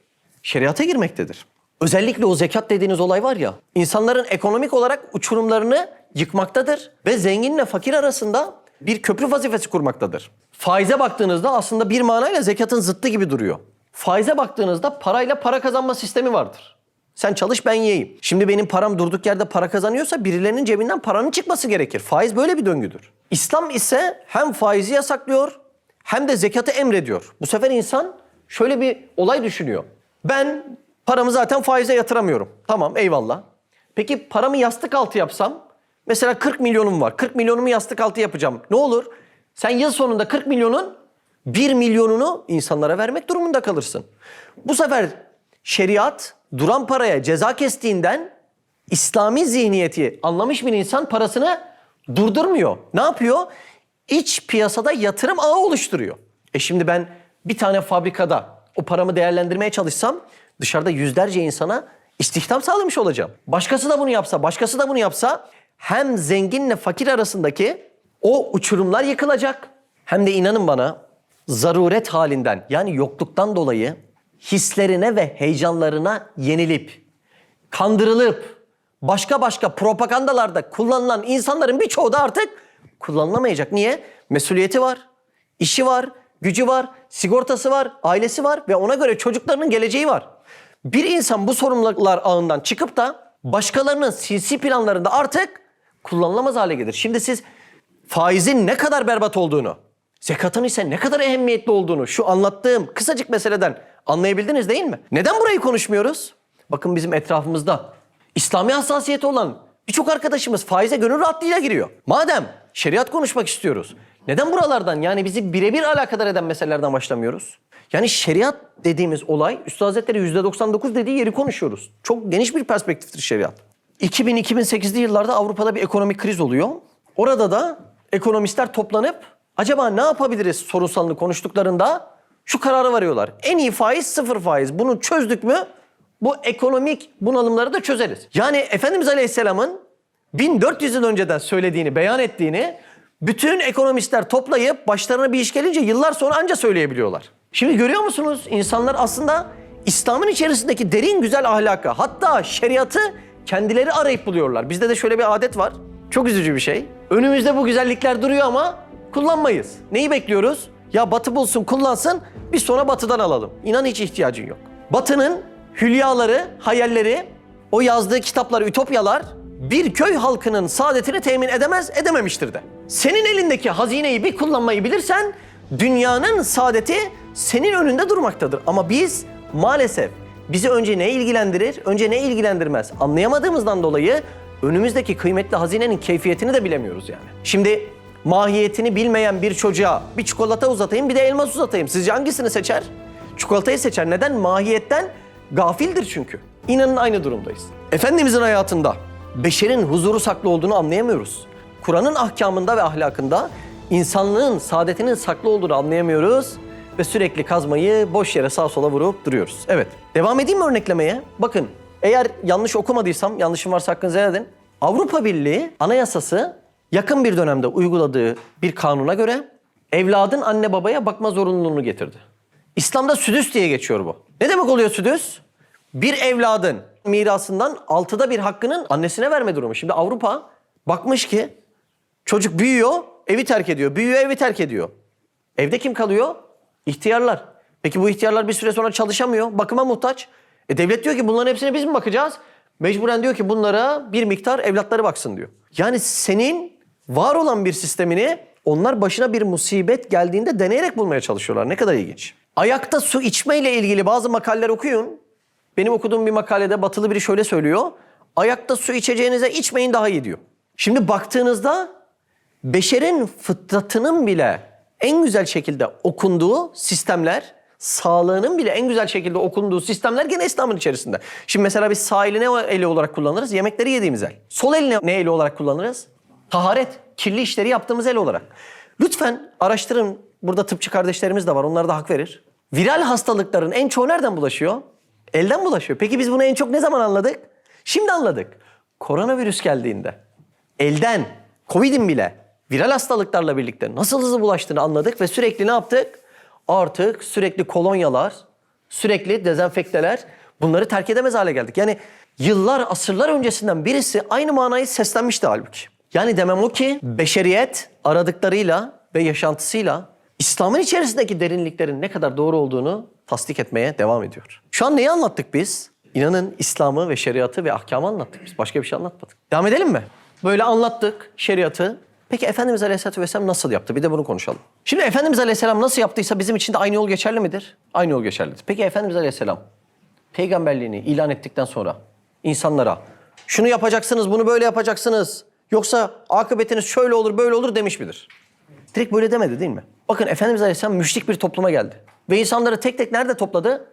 Şeriata girmektedir. Özellikle o zekat dediğiniz olay var ya, insanların ekonomik olarak uçurumlarını yıkmaktadır ve zenginle fakir arasında bir köprü vazifesi kurmaktadır. Faize baktığınızda aslında bir manayla zekatın zıttı gibi duruyor. Faize baktığınızda parayla para kazanma sistemi vardır. Sen çalış ben yiyeyim. Şimdi benim param durduk yerde para kazanıyorsa birilerinin cebinden paranın çıkması gerekir. Faiz böyle bir döngüdür. İslam ise hem faizi yasaklıyor hem de zekatı emrediyor. Bu sefer insan şöyle bir olay düşünüyor. Ben paramı zaten faize yatıramıyorum. Tamam eyvallah. Peki paramı yastık altı yapsam? Mesela 40 milyonum var. 40 milyonumu yastık altı yapacağım. Ne olur? Sen yıl sonunda 40 milyonun 1 milyonunu insanlara vermek durumunda kalırsın. Bu sefer şeriat duran paraya ceza kestiğinden İslami zihniyeti anlamış bir insan parasını durdurmuyor. Ne yapıyor? İç piyasada yatırım ağı oluşturuyor. Şimdi ben bir tane fabrikada o paramı değerlendirmeye çalışsam dışarıda yüzlerce insana istihdam sağlamış olacağım. Başkası da bunu yapsa, başkası da bunu yapsa hem zenginle fakir arasındaki o uçurumlar yıkılacak hem de inanın bana zaruret halinden yani yokluktan dolayı hislerine ve heyecanlarına yenilip, kandırılıp, başka propagandalarda kullanılan insanların birçoğu da artık kullanılamayacak. Niye? Mesuliyeti var, işi var, gücü var, sigortası var, ailesi var ve ona göre çocuklarının geleceği var. Bir insan bu sorumluluklar ağından çıkıp da başkalarının sinsi planlarında artık kullanılamaz hale gelir. Şimdi siz faizin ne kadar berbat olduğunu, zekatın ise ne kadar ehemmiyetli olduğunu şu anlattığım kısacık meseleden anlayabildiniz değil mi? Neden burayı konuşmuyoruz? Bakın bizim etrafımızda İslami hassasiyeti olan birçok arkadaşımız faize gönül rahatlığıyla giriyor. Madem şeriat konuşmak istiyoruz, neden buralardan yani bizi birebir alakadar eden meselelerden başlamıyoruz? Yani şeriat dediğimiz olay, Üstad Hazretleri %99 dediği yeri konuşuyoruz. Çok geniş bir perspektiftir şeriat. 2000-2008'li yıllarda Avrupa'da bir ekonomik kriz oluyor. Orada da ekonomistler toplanıp acaba ne yapabiliriz sorunsalını konuştuklarında şu karara varıyorlar. En iyi faiz sıfır faiz. Bunu çözdük mü bu ekonomik bunalımları da çözeriz. Yani Efendimiz Aleyhisselam'ın 1400 yıl önceden söylediğini, beyan ettiğini bütün ekonomistler toplayıp başlarına bir iş gelince yıllar sonra anca söyleyebiliyorlar. Şimdi görüyor musunuz? İnsanlar aslında İslam'ın içerisindeki derin güzel ahlaka, hatta şeriatı kendileri arayıp buluyorlar. Bizde de şöyle bir adet var. Çok üzücü bir şey. Önümüzde bu güzellikler duruyor ama kullanmayız. Neyi bekliyoruz? Ya Batı bulsun, kullansın, biz sonra Batı'dan alalım. İnan hiç ihtiyacın yok. Batı'nın hülyaları, hayalleri, o yazdığı kitaplar, ütopyalar bir köy halkının saadetini temin edememiştir de. Senin elindeki hazineyi bir kullanmayı bilirsen dünyanın saadeti senin önünde durmaktadır. Ama biz maalesef bizi önce ne ilgilendirir, önce ne ilgilendirmez anlayamadığımızdan dolayı önümüzdeki kıymetli hazinenin keyfiyetini de bilemiyoruz yani. Şimdi mahiyetini bilmeyen bir çocuğa bir çikolata uzatayım, bir de elmas uzatayım. Sizce hangisini seçer? Çikolatayı seçer. Neden? Mahiyetten gafildir çünkü. İnanın aynı durumdayız. Efendimizin hayatında beşerin huzuru saklı olduğunu anlayamıyoruz. Kur'an'ın ahkamında ve ahlakında insanlığın saadetinin saklı olduğunu anlayamıyoruz ve sürekli kazmayı boş yere sağa sola vurup duruyoruz. Evet, devam edeyim mi örneklemeye? Bakın, eğer yanlış okumadıysam, yanlışım varsa hakkınızı helal edin. Avrupa Birliği Anayasası yakın bir dönemde uyguladığı bir kanuna göre evladın anne babaya bakma zorunluluğunu getirdi. İslam'da südüs diye geçiyor bu. Ne demek oluyor südüs? Bir evladın mirasından 6'da 1 hakkının annesine verme durumu. Şimdi Avrupa bakmış ki çocuk büyüyor, evi terk ediyor. Büyüyor, evi terk ediyor. Evde kim kalıyor? İhtiyarlar. Peki bu ihtiyarlar bir süre sonra çalışamıyor, bakıma muhtaç. Devlet diyor ki bunların hepsine biz mi bakacağız? Mecburen diyor ki bunlara bir miktar evlatları baksın diyor. Yani senin var olan bir sistemini onlar başına bir musibet geldiğinde deneyerek bulmaya çalışıyorlar. Ne kadar ilginç. Ayakta su içmeyle ilgili bazı makaleler okuyun. Benim okuduğum bir makalede batılı biri şöyle söylüyor. Ayakta su içeceğinize içmeyin daha iyi diyor. Şimdi baktığınızda beşerin fıtratının bile en güzel şekilde okunduğu sistemler, sağlığının bile en güzel şekilde okunduğu sistemler gene İslam'ın içerisinde. Şimdi mesela biz sağ eli ne eli olarak kullanırız? Yemekleri yediğimiz el. Sol eli ne eli olarak kullanırız? Taharet, kirli işleri yaptığımız el olarak. Lütfen araştırın. Burada tıpçı kardeşlerimiz de var. Onlar da hak verir. Viral hastalıkların en çoğu nereden bulaşıyor? Elden bulaşıyor. Peki biz bunu en çok ne zaman anladık? Şimdi anladık. Koronavirüs geldiğinde elden, Covid'in bile viral hastalıklarla birlikte nasıl hızlı bulaştığını anladık ve sürekli ne yaptık? Artık sürekli kolonyalar, sürekli dezenfekteler, bunları terk edemez hale geldik. Yani yıllar, asırlar öncesinden birisi aynı manayı seslenmişti halbuki. Yani demem o ki beşeriyet aradıklarıyla ve yaşantısıyla İslam'ın içerisindeki derinliklerin ne kadar doğru olduğunu tasdik etmeye devam ediyor. Şu an neyi anlattık biz? İnanın İslam'ı ve şeriatı ve ahkamı anlattık biz. Başka bir şey anlatmadık. Devam edelim mi? Böyle anlattık şeriatı. Peki Efendimiz Aleyhisselatü Vesselam nasıl yaptı? Bir de bunu konuşalım. Şimdi Efendimiz Aleyhisselam nasıl yaptıysa bizim için de aynı yol geçerli midir? Aynı yol geçerlidir. Peki Efendimiz Aleyhisselam peygamberliğini ilan ettikten sonra insanlara şunu yapacaksınız, bunu böyle yapacaksınız, yoksa akıbetiniz şöyle olur, böyle olur demiş midir? Direkt böyle demedi değil mi? Bakın Efendimiz Aleyhisselam müşrik bir topluma geldi. Ve insanları tek tek nerede topladı?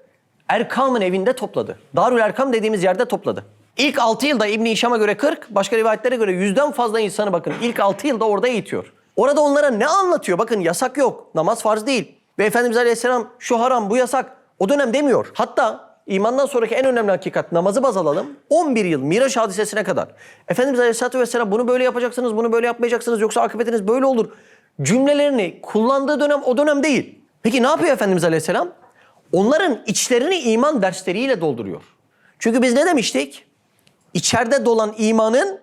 Erkam'ın evinde topladı. Darül Erkam dediğimiz yerde topladı. İlk 6 yılda İbn-i Hişam'a göre 40, başka rivayetlere göre 100'den fazla insanı bakın ilk 6 yılda orada eğitiyor. Orada onlara ne anlatıyor? Bakın yasak yok, namaz farz değil. Ve Efendimiz Aleyhisselam şu haram, bu yasak. O dönem demiyor. Hatta imandan sonraki en önemli hakikat namazı baz alalım. 11 yıl Miraç hadisesine kadar. Efendimiz Aleyhisselatü Vesselam bunu böyle yapacaksınız, bunu böyle yapmayacaksınız yoksa akıbetiniz böyle olur cümlelerini kullandığı dönem o dönem değil. Peki ne yapıyor Efendimiz Aleyhisselam? Onların içlerini iman dersleriyle dolduruyor. Çünkü biz ne demiştik? İçeride dolan imanın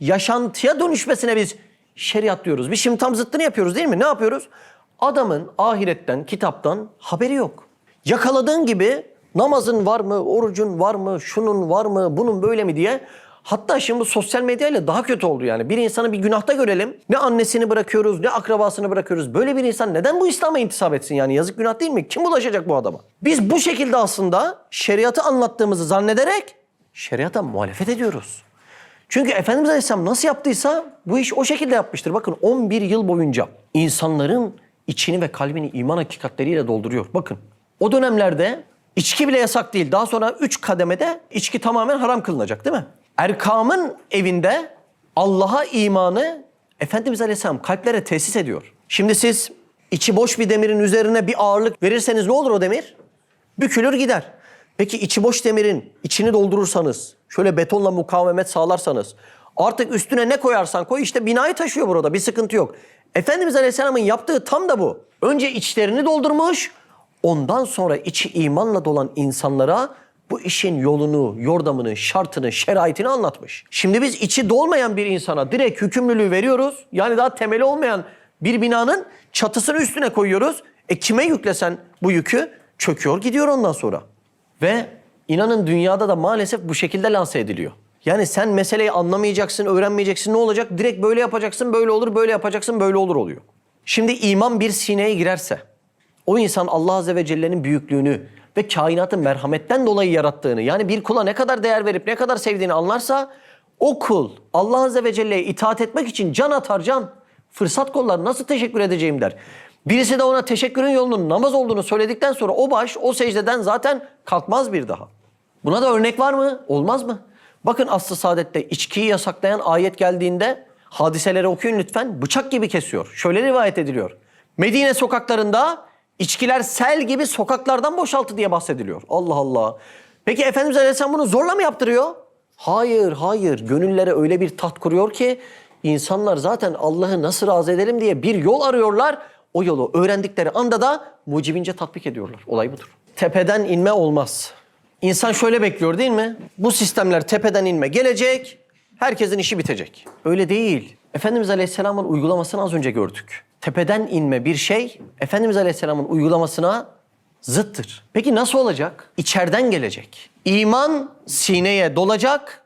yaşantıya dönüşmesine biz şeriat diyoruz. Biz şimdi tam zıttını yapıyoruz değil mi? Ne yapıyoruz? Adamın ahiretten, kitaptan haberi yok. Yakaladığın gibi namazın var mı, orucun var mı, şunun var mı, bunun böyle mi diye. Hatta şimdi bu sosyal medyayla daha kötü oldu yani. Bir insanı bir günahta görelim. Ne annesini bırakıyoruz, ne akrabasını bırakıyoruz. Böyle bir insan neden bu İslam'a intisap etsin yani? Yazık günah değil mi? Kim bulaşacak bu adama? Biz bu şekilde aslında şeriatı anlattığımızı zannederek şeriata muhalefet ediyoruz. Çünkü Efendimiz Aleyhisselam nasıl yaptıysa bu iş o şekilde yapmıştır. Bakın 11 yıl boyunca insanların içini ve kalbini iman hakikatleriyle dolduruyor. Bakın o dönemlerde içki bile yasak değil. Daha sonra 3 kademede içki tamamen haram kılınacak değil mi? Erkam'ın evinde Allah'a imanı Efendimiz Aleyhisselam kalplere tesis ediyor. Şimdi siz içi boş bir demirin üzerine bir ağırlık verirseniz ne olur o demir? Bükülür gider. Peki içi boş demirin içini doldurursanız, şöyle betonla mukavemet sağlarsanız, artık üstüne ne koyarsan koy işte binayı taşıyor burada, bir sıkıntı yok. Efendimiz Aleyhisselam'ın yaptığı tam da bu. Önce içlerini doldurmuş, ondan sonra içi imanla dolan insanlara bu işin yolunu, yordamını, şartını, şeraitini anlatmış. Şimdi biz içi dolmayan bir insana direkt hükümlülüğü veriyoruz. Yani daha temeli olmayan bir binanın çatısını üstüne koyuyoruz. Kime yüklesen bu yükü çöküyor gidiyor ondan sonra. Ve inanın dünyada da maalesef bu şekilde lanse ediliyor. Yani sen meseleyi anlamayacaksın, öğrenmeyeceksin ne olacak? Direkt böyle yapacaksın, böyle olur, böyle yapacaksın, böyle olur oluyor. Şimdi iman bir sineye girerse, o insan Allah Azze ve Celle'nin büyüklüğünü ve kainatı merhametten dolayı yarattığını, yani bir kula ne kadar değer verip ne kadar sevdiğini anlarsa, o kul Allah Azze ve Celle'ye itaat etmek için can atar can. Fırsat kollar, nasıl teşekkür edeceğim der. Birisi de ona teşekkürün yolunun namaz olduğunu söyledikten sonra o baş o secdeden zaten kalkmaz bir daha. Buna da örnek var mı? Olmaz mı? Bakın Asr-ı Saadet'te içkiyi yasaklayan ayet geldiğinde hadiseleri okuyun lütfen, bıçak gibi kesiyor. Şöyle rivayet ediliyor. Medine sokaklarında içkiler sel gibi sokaklardan boşaltı diye bahsediliyor. Allah Allah. Peki Efendimiz Aleyhisselam bunu zorla mı yaptırıyor? Hayır, hayır. Gönüllere öyle bir taht kuruyor ki insanlar zaten Allah'ı nasıl razı edelim diye bir yol arıyorlar. O yolu öğrendikleri anda da mucibince tatbik ediyorlar. Olay budur. Tepeden inme olmaz. İnsan şöyle bekliyor değil mi? Bu sistemler tepeden inme gelecek, herkesin işi bitecek. Öyle değil. Efendimiz Aleyhisselam'ın uygulamasını az önce gördük. Tepeden inme bir şey, Efendimiz Aleyhisselam'ın uygulamasına zıttır. Peki nasıl olacak? İçeriden gelecek. İman sineye dolacak,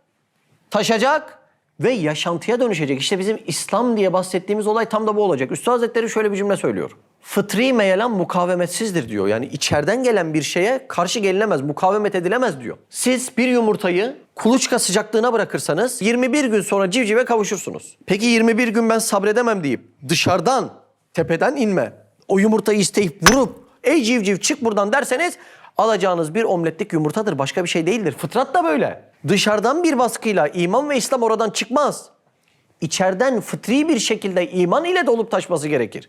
taşacak ve yaşantıya dönüşecek. İşte bizim İslam diye bahsettiğimiz olay tam da bu olacak. Üstad Hazretleri şöyle bir cümle söylüyor. Fıtri meyelan mukavemetsizdir diyor. Yani içeriden gelen bir şeye karşı gelinemez, mukavemet edilemez diyor. Siz bir yumurtayı kuluçka sıcaklığına bırakırsanız 21 gün sonra civcive kavuşursunuz. Peki 21 gün ben sabredemem deyip dışarıdan, tepeden inme, o yumurtayı isteyip vurup ey civciv çık buradan derseniz alacağınız bir omletlik yumurtadır. Başka bir şey değildir. Fıtrat da böyle. Dışarıdan bir baskıyla iman ve İslam oradan çıkmaz. İçeriden fıtri bir şekilde iman ile dolup taşması gerekir.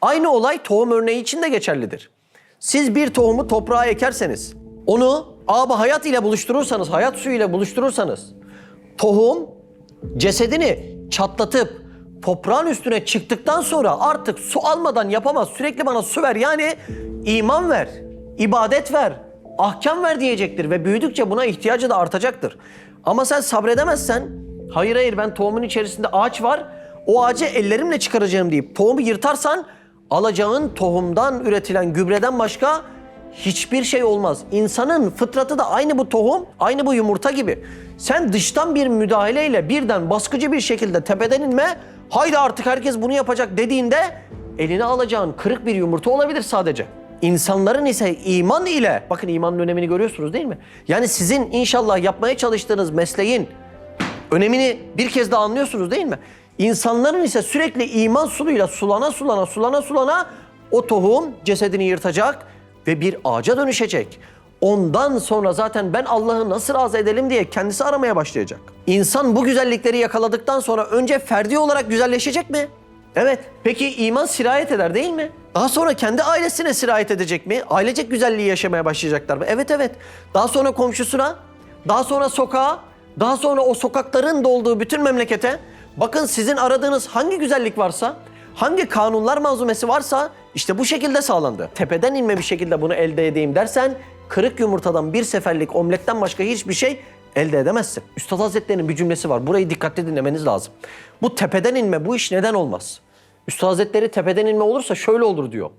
Aynı olay tohum örneği için de geçerlidir. Siz bir tohumu toprağa ekerseniz, onu ab hayat ile buluşturursanız, hayat suyu ile buluşturursanız, tohum cesedini çatlatıp toprağın üstüne çıktıktan sonra artık su almadan yapamaz. Sürekli bana su ver, yani iman ver, ibadet ver, ahkam ver diyecektir ve büyüdükçe buna ihtiyacı da artacaktır. Ama sen sabredemezsen, hayır ben tohumun içerisinde ağaç var, o ağacı ellerimle çıkaracağım deyip tohumu yırtarsan alacağın tohumdan üretilen gübreden başka hiçbir şey olmaz. İnsanın fıtratı da aynı bu tohum, aynı bu yumurta gibi. Sen dıştan bir müdahaleyle birden baskıcı bir şekilde tepeden inme, haydi artık herkes bunu yapacak dediğinde eline alacağın kırık bir yumurta olabilir sadece. İnsanların ise iman ile, bakın imanın önemini görüyorsunuz değil mi? Yani sizin inşallah yapmaya çalıştığınız mesleğin önemini bir kez daha anlıyorsunuz değil mi? İnsanların ise sürekli iman suluyla sulana o tohum cesedini yırtacak ve bir ağaca dönüşecek. Ondan sonra zaten ben Allah'ı nasıl razı edelim diye kendisi aramaya başlayacak. İnsan bu güzellikleri yakaladıktan sonra önce ferdi olarak güzelleşecek mi? Evet. Peki iman sirayet eder değil mi? Daha sonra kendi ailesine sirayet edecek mi? Ailecek güzelliği yaşamaya başlayacaklar mı? Evet. Daha sonra komşusuna, daha sonra sokağa, daha sonra o sokakların dolduğu bütün memlekete. Bakın sizin aradığınız hangi güzellik varsa, hangi kanunlar manzumesi varsa işte bu şekilde sağlandı. Tepeden inme bir şekilde bunu elde edeyim dersen kırık yumurtadan bir seferlik omletten başka hiçbir şey elde edemezsin. Üstad Hazretleri'nin bir cümlesi var. Burayı dikkatli dinlemeniz lazım. Bu tepeden inme bu iş neden olmaz? Üstad Hazretleri tepeden inme olursa şöyle olur diyor.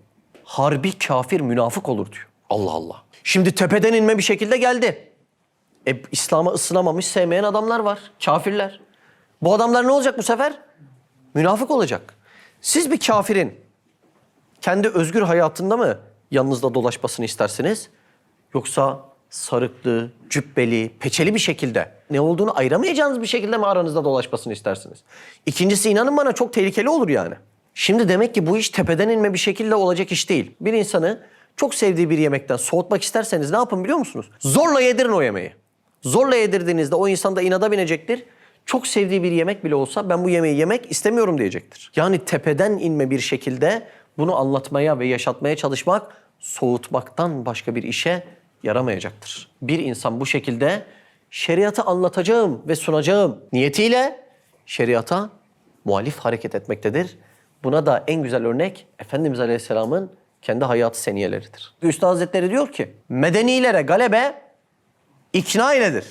Harbi kafir münafık olur diyor. Allah Allah. Şimdi tepeden inme bir şekilde geldi. İslam'a ısınamamış sevmeyen adamlar var. Kafirler. Bu adamlar ne olacak bu sefer? Münafık olacak. Siz bir kafirin kendi özgür hayatında mı yanınızda dolaşmasını istersiniz? Yoksa sarıklı, cübbeli, peçeli bir şekilde ne olduğunu ayıramayacağınız bir şekilde mi aranızda dolaşmasını istersiniz? İkincisi inanın bana çok tehlikeli olur yani. Şimdi demek ki bu iş tepeden inme bir şekilde olacak iş değil. Bir insanı çok sevdiği bir yemekten soğutmak isterseniz ne yapın biliyor musunuz? Zorla yedirin o yemeği. Zorla yedirdiğinizde o insan da inada binecektir. Çok sevdiği bir yemek bile olsa ben bu yemeği yemek istemiyorum diyecektir. Yani tepeden inme bir şekilde bunu anlatmaya ve yaşatmaya çalışmak soğutmaktan başka bir işe yaramayacaktır. Bir insan bu şekilde şeriatı anlatacağım ve sunacağım niyetiyle şeriata muhalif hareket etmektedir. Buna da en güzel örnek Efendimiz Aleyhisselam'ın kendi hayatı seniyeleridir. Üstad Hazretleri diyor ki medenilere galebe ikna iledir.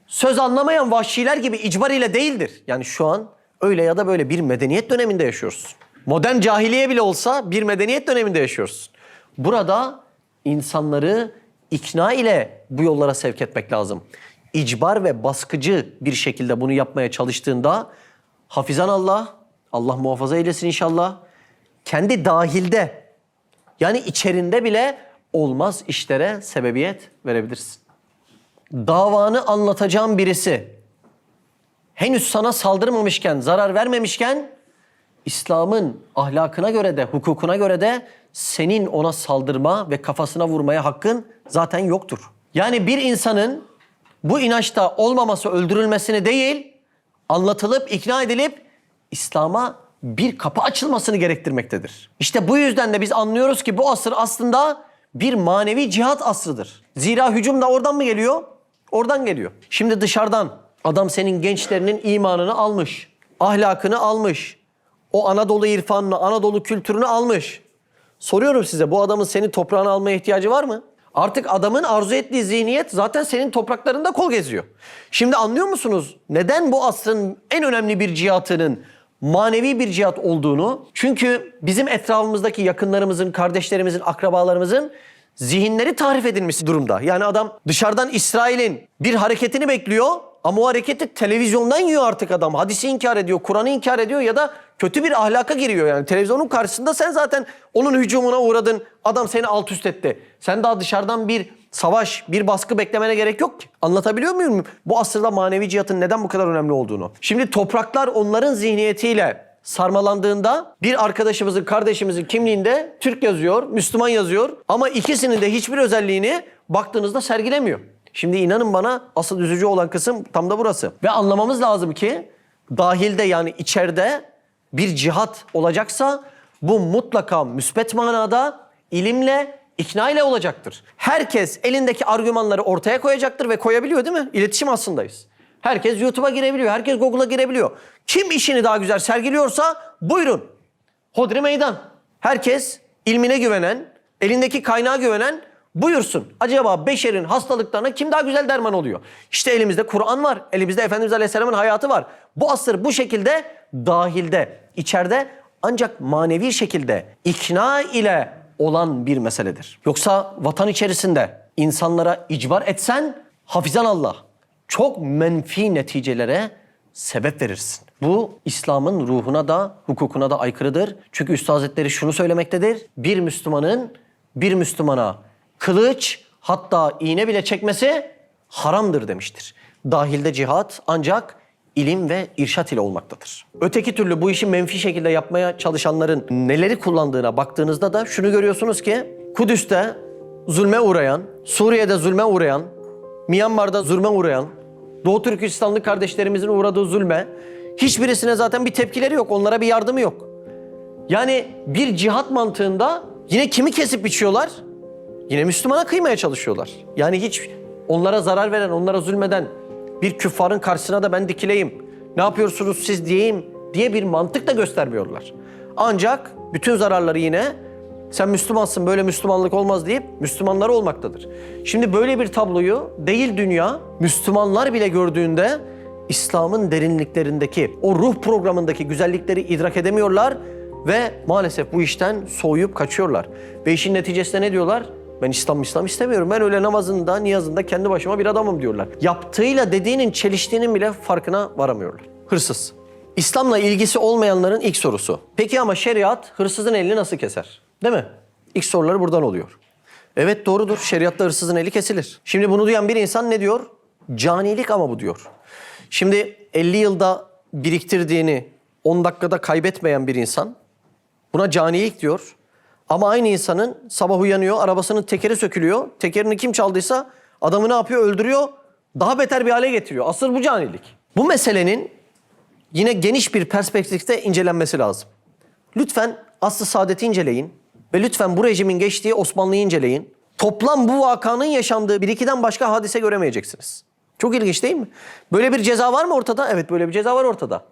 Söz anlamayan vahşiler gibi icbar ile değildir. Yani şu an öyle ya da böyle bir medeniyet döneminde yaşıyoruz. Modern cahiliye bile olsa bir medeniyet döneminde yaşıyoruz. Burada insanları ikna ile bu yollara sevk etmek lazım. İcbar ve baskıcı bir şekilde bunu yapmaya çalıştığında hafizan Allah, Allah muhafaza eylesin inşallah, kendi dahilde yani içerinde bile olmaz işlere sebebiyet verebilirsin. Davanı anlatacağım birisi henüz sana saldırmamışken, zarar vermemişken İslam'ın ahlakına göre de, hukukuna göre de senin ona saldırma ve kafasına vurmaya hakkın zaten yoktur. Yani bir insanın bu inançta olmaması öldürülmesini değil, anlatılıp, ikna edilip İslam'a bir kapı açılmasını gerektirmektedir. İşte bu yüzden de biz anlıyoruz ki bu asır aslında bir manevi cihat asrıdır. Zira hücum da oradan mı geliyor? Oradan geliyor. Şimdi dışarıdan adam senin gençlerinin imanını almış, ahlakını almış, o Anadolu irfanını, Anadolu kültürünü almış. Soruyorum size, bu adamın senin toprağını almaya ihtiyacı var mı? Artık adamın arzu ettiği zihniyet zaten senin topraklarında kol geziyor. Şimdi anlıyor musunuz neden bu asrın en önemli bir cihatının manevi bir cihat olduğunu? Çünkü bizim etrafımızdaki yakınlarımızın, kardeşlerimizin, akrabalarımızın zihinleri tahrif edilmiş durumda. Yani adam dışarıdan İsrail'in bir hareketini bekliyor ama o hareketi televizyondan yiyor artık adam. Hadisi inkar ediyor, Kur'an'ı inkar ediyor ya da kötü bir ahlaka giriyor yani. Televizyonun karşısında sen zaten onun hücumuna uğradın, adam seni alt üst etti. Sen daha dışarıdan bir savaş, bir baskı beklemene gerek yok ki. Anlatabiliyor muyum bu asırda manevi cihatın neden bu kadar önemli olduğunu? Şimdi topraklar onların zihniyetiyle sarmalandığında bir arkadaşımızın, kardeşimizin kimliğinde Türk yazıyor, Müslüman yazıyor ama ikisinin de hiçbir özelliğini baktığınızda sergilemiyor. Şimdi inanın bana asıl üzücü olan kısım tam da burası. Ve anlamamız lazım ki dahilde yani içeride bir cihat olacaksa bu mutlaka müsbet manada ilimle, ikna ile olacaktır. Herkes elindeki argümanları ortaya koyacaktır ve koyabiliyor değil mi? İletişim aslındayız. Herkes YouTube'a girebiliyor, herkes Google'a girebiliyor. Kim işini daha güzel sergiliyorsa buyurun. Hodri meydan. Herkes ilmine güvenen, elindeki kaynağa güvenen buyursun. Acaba beşerin hastalıklarına kim daha güzel derman oluyor? İşte elimizde Kur'an var, elimizde Efendimiz Aleyhisselam'ın hayatı var. Bu asır bu şekilde dahilde, içeride ancak manevi şekilde ikna ile olan bir meseledir. Yoksa vatan içerisinde insanlara icbar etsen hafizan Allah çok menfi neticelere sebep verirsin. Bu İslam'ın ruhuna da hukukuna da aykırıdır. Çünkü Üstad Hazretleri şunu söylemektedir. Bir Müslümanın bir Müslümana kılıç hatta iğne bile çekmesi haramdır demiştir. Dahilde cihat ancak ilim ve irşat ile olmaktadır. Öteki türlü bu işi menfi şekilde yapmaya çalışanların neleri kullandığına baktığınızda da şunu görüyorsunuz ki Kudüs'te zulme uğrayan, Suriye'de zulme uğrayan, Myanmar'da zulme uğrayan, Doğu Türkistanlı kardeşlerimizin uğradığı zulme hiçbirisine zaten bir tepkileri yok. Onlara bir yardımı yok. Yani bir cihat mantığında yine kimi kesip biçiyorlar? Yine Müslümana kıymaya çalışıyorlar. Yani hiç onlara zarar veren, onlara zulmeden bir küffarın karşısına da ben dikileyim, ne yapıyorsunuz siz diyeyim diye bir mantık da göstermiyorlar. Ancak bütün zararları yine sen Müslümansın böyle Müslümanlık olmaz deyip Müslümanları olmaktadır. Şimdi böyle bir tabloyu değil dünya, Müslümanlar bile gördüğünde İslam'ın derinliklerindeki, o ruh programındaki güzellikleri idrak edemiyorlar ve maalesef bu işten soğuyup kaçıyorlar. Ve işin neticesinde ne diyorlar? Ben İslam istemiyorum. Ben öyle namazında, niyazında kendi başıma bir adamım diyorlar. Yaptığıyla dediğinin çeliştiğinin bile farkına varamıyorlar. Hırsız. İslam'la ilgisi olmayanların ilk sorusu. Peki ama şeriat hırsızın elini nasıl keser? Değil mi? İlk soruları buradan oluyor. Evet doğrudur. Şeriatta hırsızın eli kesilir. Şimdi bunu duyan bir insan ne diyor? Canilik ama bu diyor. Şimdi 50 yılda biriktirdiğini 10 dakikada kaybetmeyen bir insan buna canilik diyor. Ama aynı insanın sabah uyanıyor, arabasının tekeri sökülüyor. Tekerini kim çaldıysa adamı ne yapıyor? Öldürüyor. Daha beter bir hale getiriyor. Asıl bu canilik. Bu meselenin yine geniş bir perspektifte incelenmesi lazım. Lütfen asr-ı saadeti inceleyin ve lütfen bu rejimin geçtiği Osmanlı'yı inceleyin. Toplam bu vakanın yaşandığı bir ikiden başka hadise göremeyeceksiniz. Çok ilginç değil mi? Böyle bir ceza var mı ortada? Evet böyle bir ceza var ortada.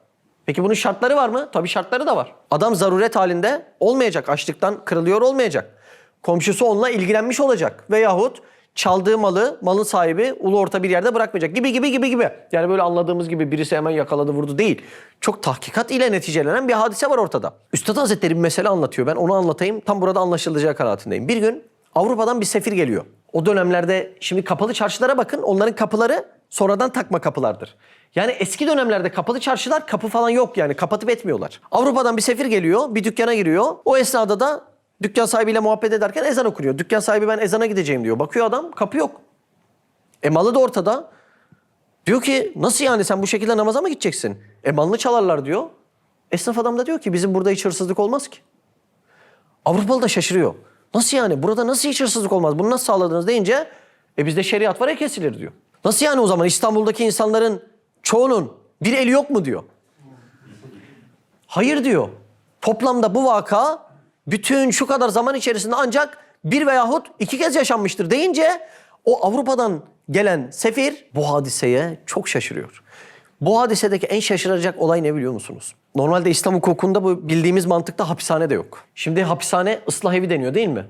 Peki bunun şartları var mı? Tabii şartları da var. Adam zaruret halinde olmayacak. Açlıktan kırılıyor olmayacak. Komşusu onunla ilgilenmiş olacak. Veyahut çaldığı malı, malın sahibi ulu orta bir yerde bırakmayacak. Gibi. Yani böyle anladığımız gibi birisi hemen yakaladı vurdu değil. Çok tahkikat ile neticelenen bir hadise var ortada. Üstad Hazretleri bir mesele anlatıyor. Ben onu anlatayım. Tam burada anlaşılacağı kanaatindeyim. Bir gün Avrupa'dan bir sefir geliyor. O dönemlerde şimdi kapalı çarşılara bakın. Onların kapıları sonradan takma kapılardır. Yani eski dönemlerde kapalı çarşılar kapı falan yok yani kapatıp etmiyorlar. Avrupa'dan bir sefir geliyor, bir dükkana giriyor. O esnada da dükkan sahibiyle muhabbet ederken ezan okunuyor. Dükkan sahibi ben ezana gideceğim diyor. Bakıyor adam kapı yok. Malı da ortada. Diyor ki nasıl yani sen bu şekilde namaza mı gideceksin? Malını çalarlar diyor. Esnaf adam da diyor ki bizim burada hiç hırsızlık olmaz ki. Avrupalı da şaşırıyor. Nasıl yani? Burada nasıl hiç hırsızlık olmaz? Bunu nasıl sağladınız deyince bizde şeriat var ya kesilir diyor. Nasıl yani o zaman İstanbul'daki insanların çoğunun bir eli yok mu diyor. Hayır diyor. Toplamda bu vaka bütün şu kadar zaman içerisinde ancak bir veyahut iki kez yaşanmıştır deyince o Avrupa'dan gelen sefir bu hadiseye çok şaşırıyor. Bu hadisedeki en şaşıracak olay ne biliyor musunuz? Normalde İslam hukukunda bu bildiğimiz mantıkta hapishane de yok. Şimdi hapishane ıslah evi deniyor değil mi?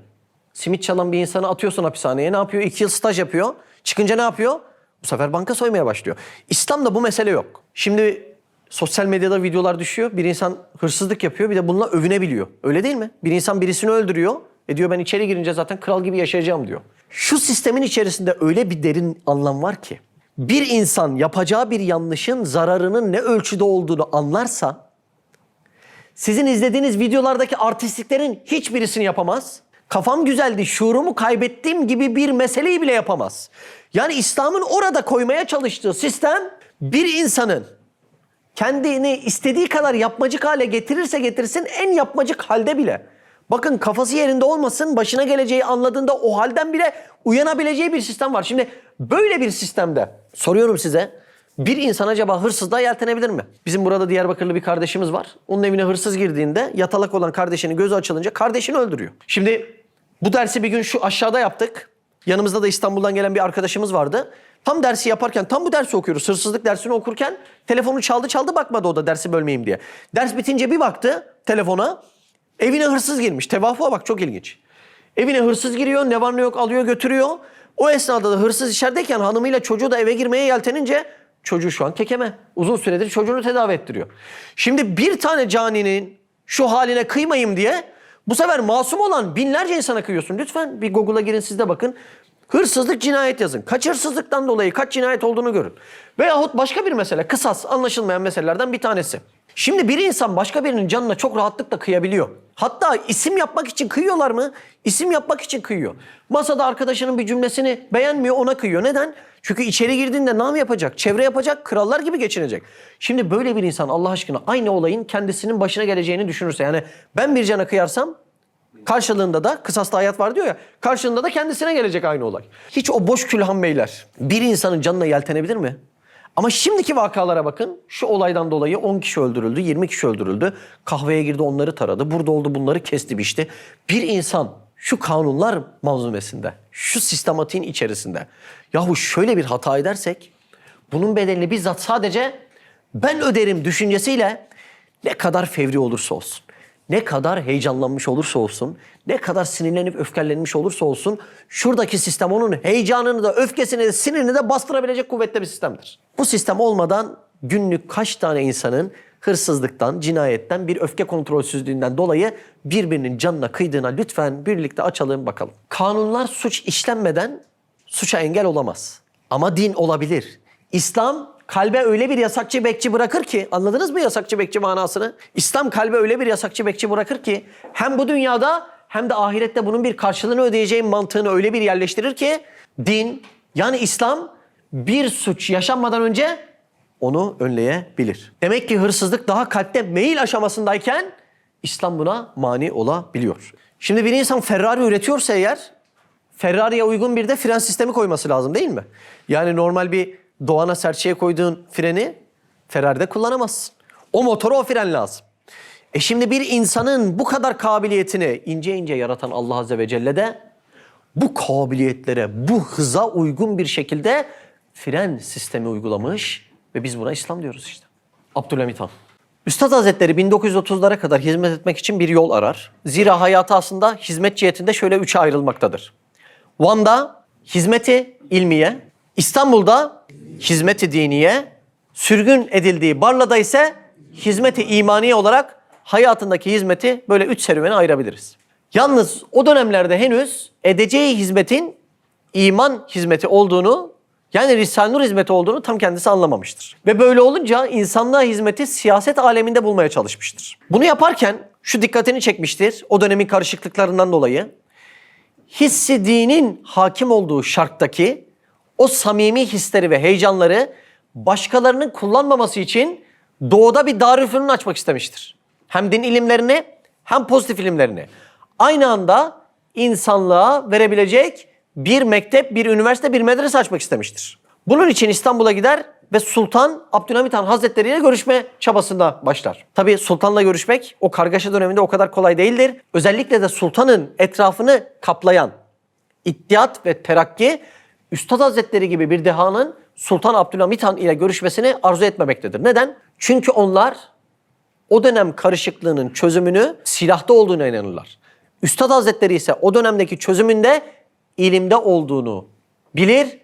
Simit çalan bir insanı atıyorsun hapishaneye ne yapıyor? 2 yıl staj yapıyor. Çıkınca ne yapıyor? Bu sefer banka soymaya başlıyor. İslam'da bu mesele yok. Şimdi sosyal medyada videolar düşüyor. Bir insan hırsızlık yapıyor bir de bununla övünebiliyor. Öyle değil mi? Bir insan birisini öldürüyor. Diyor ben içeri girince zaten kral gibi yaşayacağım diyor. Şu sistemin içerisinde öyle bir derin anlam var ki bir insan yapacağı bir yanlışın zararının ne ölçüde olduğunu anlarsa sizin izlediğiniz videolardaki artistliklerin hiçbirisini yapamaz. Kafam güzeldi, şuurumu kaybettiğim gibi bir meseleyi bile yapamaz. Yani İslam'ın orada koymaya çalıştığı sistem bir insanın kendini istediği kadar yapmacık hale getirirse getirsin, en yapmacık halde bile. Bakın kafası yerinde olmasın, başına geleceği anladığında o halden bile uyanabileceği bir sistem var. Şimdi böyle bir sistemde soruyorum size, bir insan acaba hırsızlığa yeltenebilir mi? Bizim burada Diyarbakırlı bir kardeşimiz var. Onun evine hırsız girdiğinde yatalak olan kardeşinin gözü açılınca kardeşini öldürüyor. Şimdi bu dersi bir gün şu aşağıda yaptık. Yanımızda da İstanbul'dan gelen bir arkadaşımız vardı. Tam dersi yaparken, tam bu dersi okuyoruz. Hırsızlık dersini okurken telefonu çaldı bakmadı o da dersi bölmeyeyim diye. Ders bitince bir baktı telefona. Evine hırsız girmiş. Tevafuğa bak, çok ilginç. Evine hırsız giriyor, ne var ne yok alıyor götürüyor. O esnada da hırsız içerideyken hanımıyla çocuğu da eve girmeye yeltenince çocuğu şu an kekeme. Uzun süredir çocuğunu tedavi ettiriyor. Şimdi bir tane caninin şu haline kıymayayım diye bu sefer masum olan binlerce insana kıyıyorsun. Lütfen bir Google'a girin, siz de bakın. Hırsızlık, cinayet yazın. Kaç hırsızlıktan dolayı kaç cinayet olduğunu görün. Veyahut başka bir mesele, kısas, anlaşılmayan meselelerden bir tanesi. Şimdi bir insan başka birinin canına çok rahatlıkla kıyabiliyor. Hatta isim yapmak için kıyıyorlar mı? İsim yapmak için kıyıyor. Masada arkadaşının bir cümlesini beğenmiyor, ona kıyıyor. Neden? Çünkü içeri girdiğinde nam yapacak, çevre yapacak, krallar gibi geçinecek. Şimdi böyle bir insan Allah aşkına aynı olayın kendisinin başına geleceğini düşünürse, yani ben bir cana kıyarsam karşılığında da, kısasta hayat var diyor ya, karşılığında da kendisine gelecek aynı olay. Hiç o boş külhan beyler bir insanın canına yeltenebilir mi? Ama şimdiki vakalara bakın. Şu olaydan dolayı 10 kişi öldürüldü, 20 kişi öldürüldü. Kahveye girdi, onları taradı. Burada oldu, bunları kesti, biçti. Bir insan şu kanunlar manzumesinde, şu sistematiğin içerisinde yahu şöyle bir hata edersek bunun bedelini bizzat sadece ben öderim düşüncesiyle ne kadar fevri olursa olsun, ne kadar heyecanlanmış olursa olsun, ne kadar sinirlenip öfkelenmiş olursa olsun şuradaki sistem onun heyecanını da, öfkesini de, sinirini de bastırabilecek kuvvetli bir sistemdir. Bu sistem olmadan günlük kaç tane insanın hırsızlıktan, cinayetten, bir öfke kontrolsüzlüğünden dolayı birbirinin canına kıydığına lütfen birlikte açalım bakalım. Kanunlar suç işlenmeden suça engel olamaz. Ama din olabilir. İslam kalbe öyle bir yasakçı bekçi bırakır ki, anladınız mı yasakçı bekçi manasını? İslam kalbe öyle bir yasakçı bekçi bırakır ki hem bu dünyada hem de ahirette bunun bir karşılığını ödeyeceğin mantığını öyle bir yerleştirir ki din, yani İslam bir suç yaşanmadan önce onu önleyebilir. Demek ki hırsızlık daha kalpte meyil aşamasındayken İslam buna mani olabiliyor. Şimdi bir insan Ferrari üretiyorsa eğer, Ferrari'ye uygun bir de fren sistemi koyması lazım değil mi? Yani normal bir doğana serçeye koyduğun freni Ferrari'de kullanamazsın. O motora o fren lazım. Şimdi bir insanın bu kadar kabiliyetini ince ince yaratan Allah Azze ve Celle de bu kabiliyetlere, bu hıza uygun bir şekilde fren sistemi uygulamış ve biz buna İslam diyoruz işte. Abdülhamit Han. Üstad Hazretleri 1930'lara kadar hizmet etmek için bir yol arar. Zira hayatı aslında hizmet cihetinde şöyle üçe ayrılmaktadır. Van'da hizmeti ilmiye, İstanbul'da hizmeti diniye, sürgün edildiği Barla'da ise hizmeti imaniye olarak hayatındaki hizmeti böyle üç serüvene ayırabiliriz. Yalnız o dönemlerde henüz edeceği hizmetin iman hizmeti olduğunu, yani Risale-i Nur hizmeti olduğunu tam kendisi anlamamıştır. Ve böyle olunca insanlığa hizmeti siyaset aleminde bulmaya çalışmıştır. Bunu yaparken şu dikkatini çekmiştir o dönemin karışıklıklarından dolayı. Hissi dinin hakim olduğu şarttaki o samimi hisleri ve heyecanları başkalarının kullanmaması için doğuda bir darülfünun açmak istemiştir. Hem din ilimlerini hem pozitif ilimlerini aynı anda insanlığa verebilecek bir mektep, bir üniversite, bir medrese açmak istemiştir. Bunun için İstanbul'a gider ve Sultan Abdülhamit Han Hazretleri ile görüşme çabasında başlar. Tabii sultanla görüşmek o kargaşa döneminde o kadar kolay değildir. Özellikle de sultanın etrafını kaplayan İttihat ve Terakki, Üstad Hazretleri gibi bir dehanın Sultan Abdülhamit Han ile görüşmesini arzu etmemektedir. Neden? Çünkü onlar o dönem karışıklığının çözümünü silahta olduğuna inanırlar. Üstad Hazretleri ise o dönemdeki çözümünde ilimde olduğunu bilir.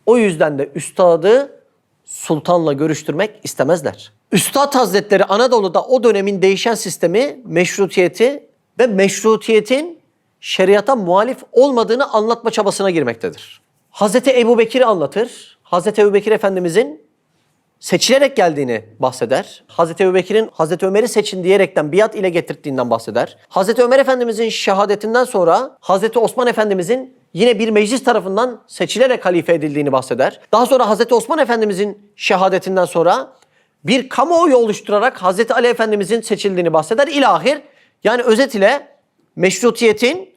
O yüzden de üstadı sultanla görüştürmek istemezler. Üstad Hazretleri Anadolu'da o dönemin değişen sistemi, meşrutiyeti ve meşrutiyetin şeriata muhalif olmadığını anlatma çabasına girmektedir. Hazreti Ebubekir'i anlatır. Hazreti Ebubekir Efendimizin seçilerek geldiğini bahseder. Hazreti Ebubekir'in Hazreti Ömer'i seçin diyerekten biat ile getirttiğinden bahseder. Hazreti Ömer Efendimizin şehadetinden sonra Hazreti Osman Efendimizin yine bir meclis tarafından seçilerek halife edildiğini bahseder. Daha sonra Hazreti Osman Efendimizin şehadetinden sonra bir kamuoyu oluşturarak Hazreti Ali Efendimizin seçildiğini bahseder. İlahir, yani özet ile meşrutiyetin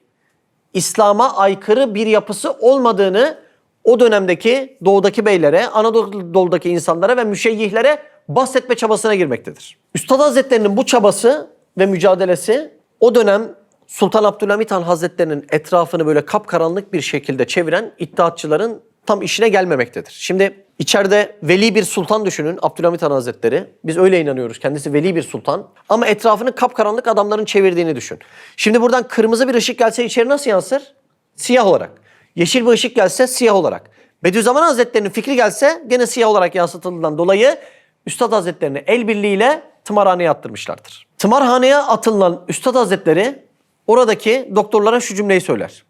İslam'a aykırı bir yapısı olmadığını o dönemdeki doğudaki beylere, Anadolu'daki insanlara ve müşeyyihlere bahsetme çabasına girmektedir. Üstad Hazretleri'nin bu çabası ve mücadelesi o dönem Sultan Abdülhamit Han Hazretleri'nin etrafını böyle kapkaranlık bir şekilde çeviren iddiatçıların tam işine gelmemektedir. Şimdi içeride veli bir sultan düşünün, Abdülhamit Han Hazretleri. Biz öyle inanıyoruz, kendisi veli bir sultan. Ama etrafını kapkaranlık adamların çevirdiğini düşün. Şimdi buradan kırmızı bir ışık gelse içeri nasıl yansır? Siyah olarak. Yeşil bir ışık gelse siyah olarak. Bediüzzaman Hazretleri'nin fikri gelse gene siyah olarak yansıtıldığından dolayı Üstad Hazretleri'ni el birliğiyle tımarhaneye attırmışlardır. Tımarhaneye atılan Üstad Hazretleri oradaki doktorlara şu cümleyi söyler.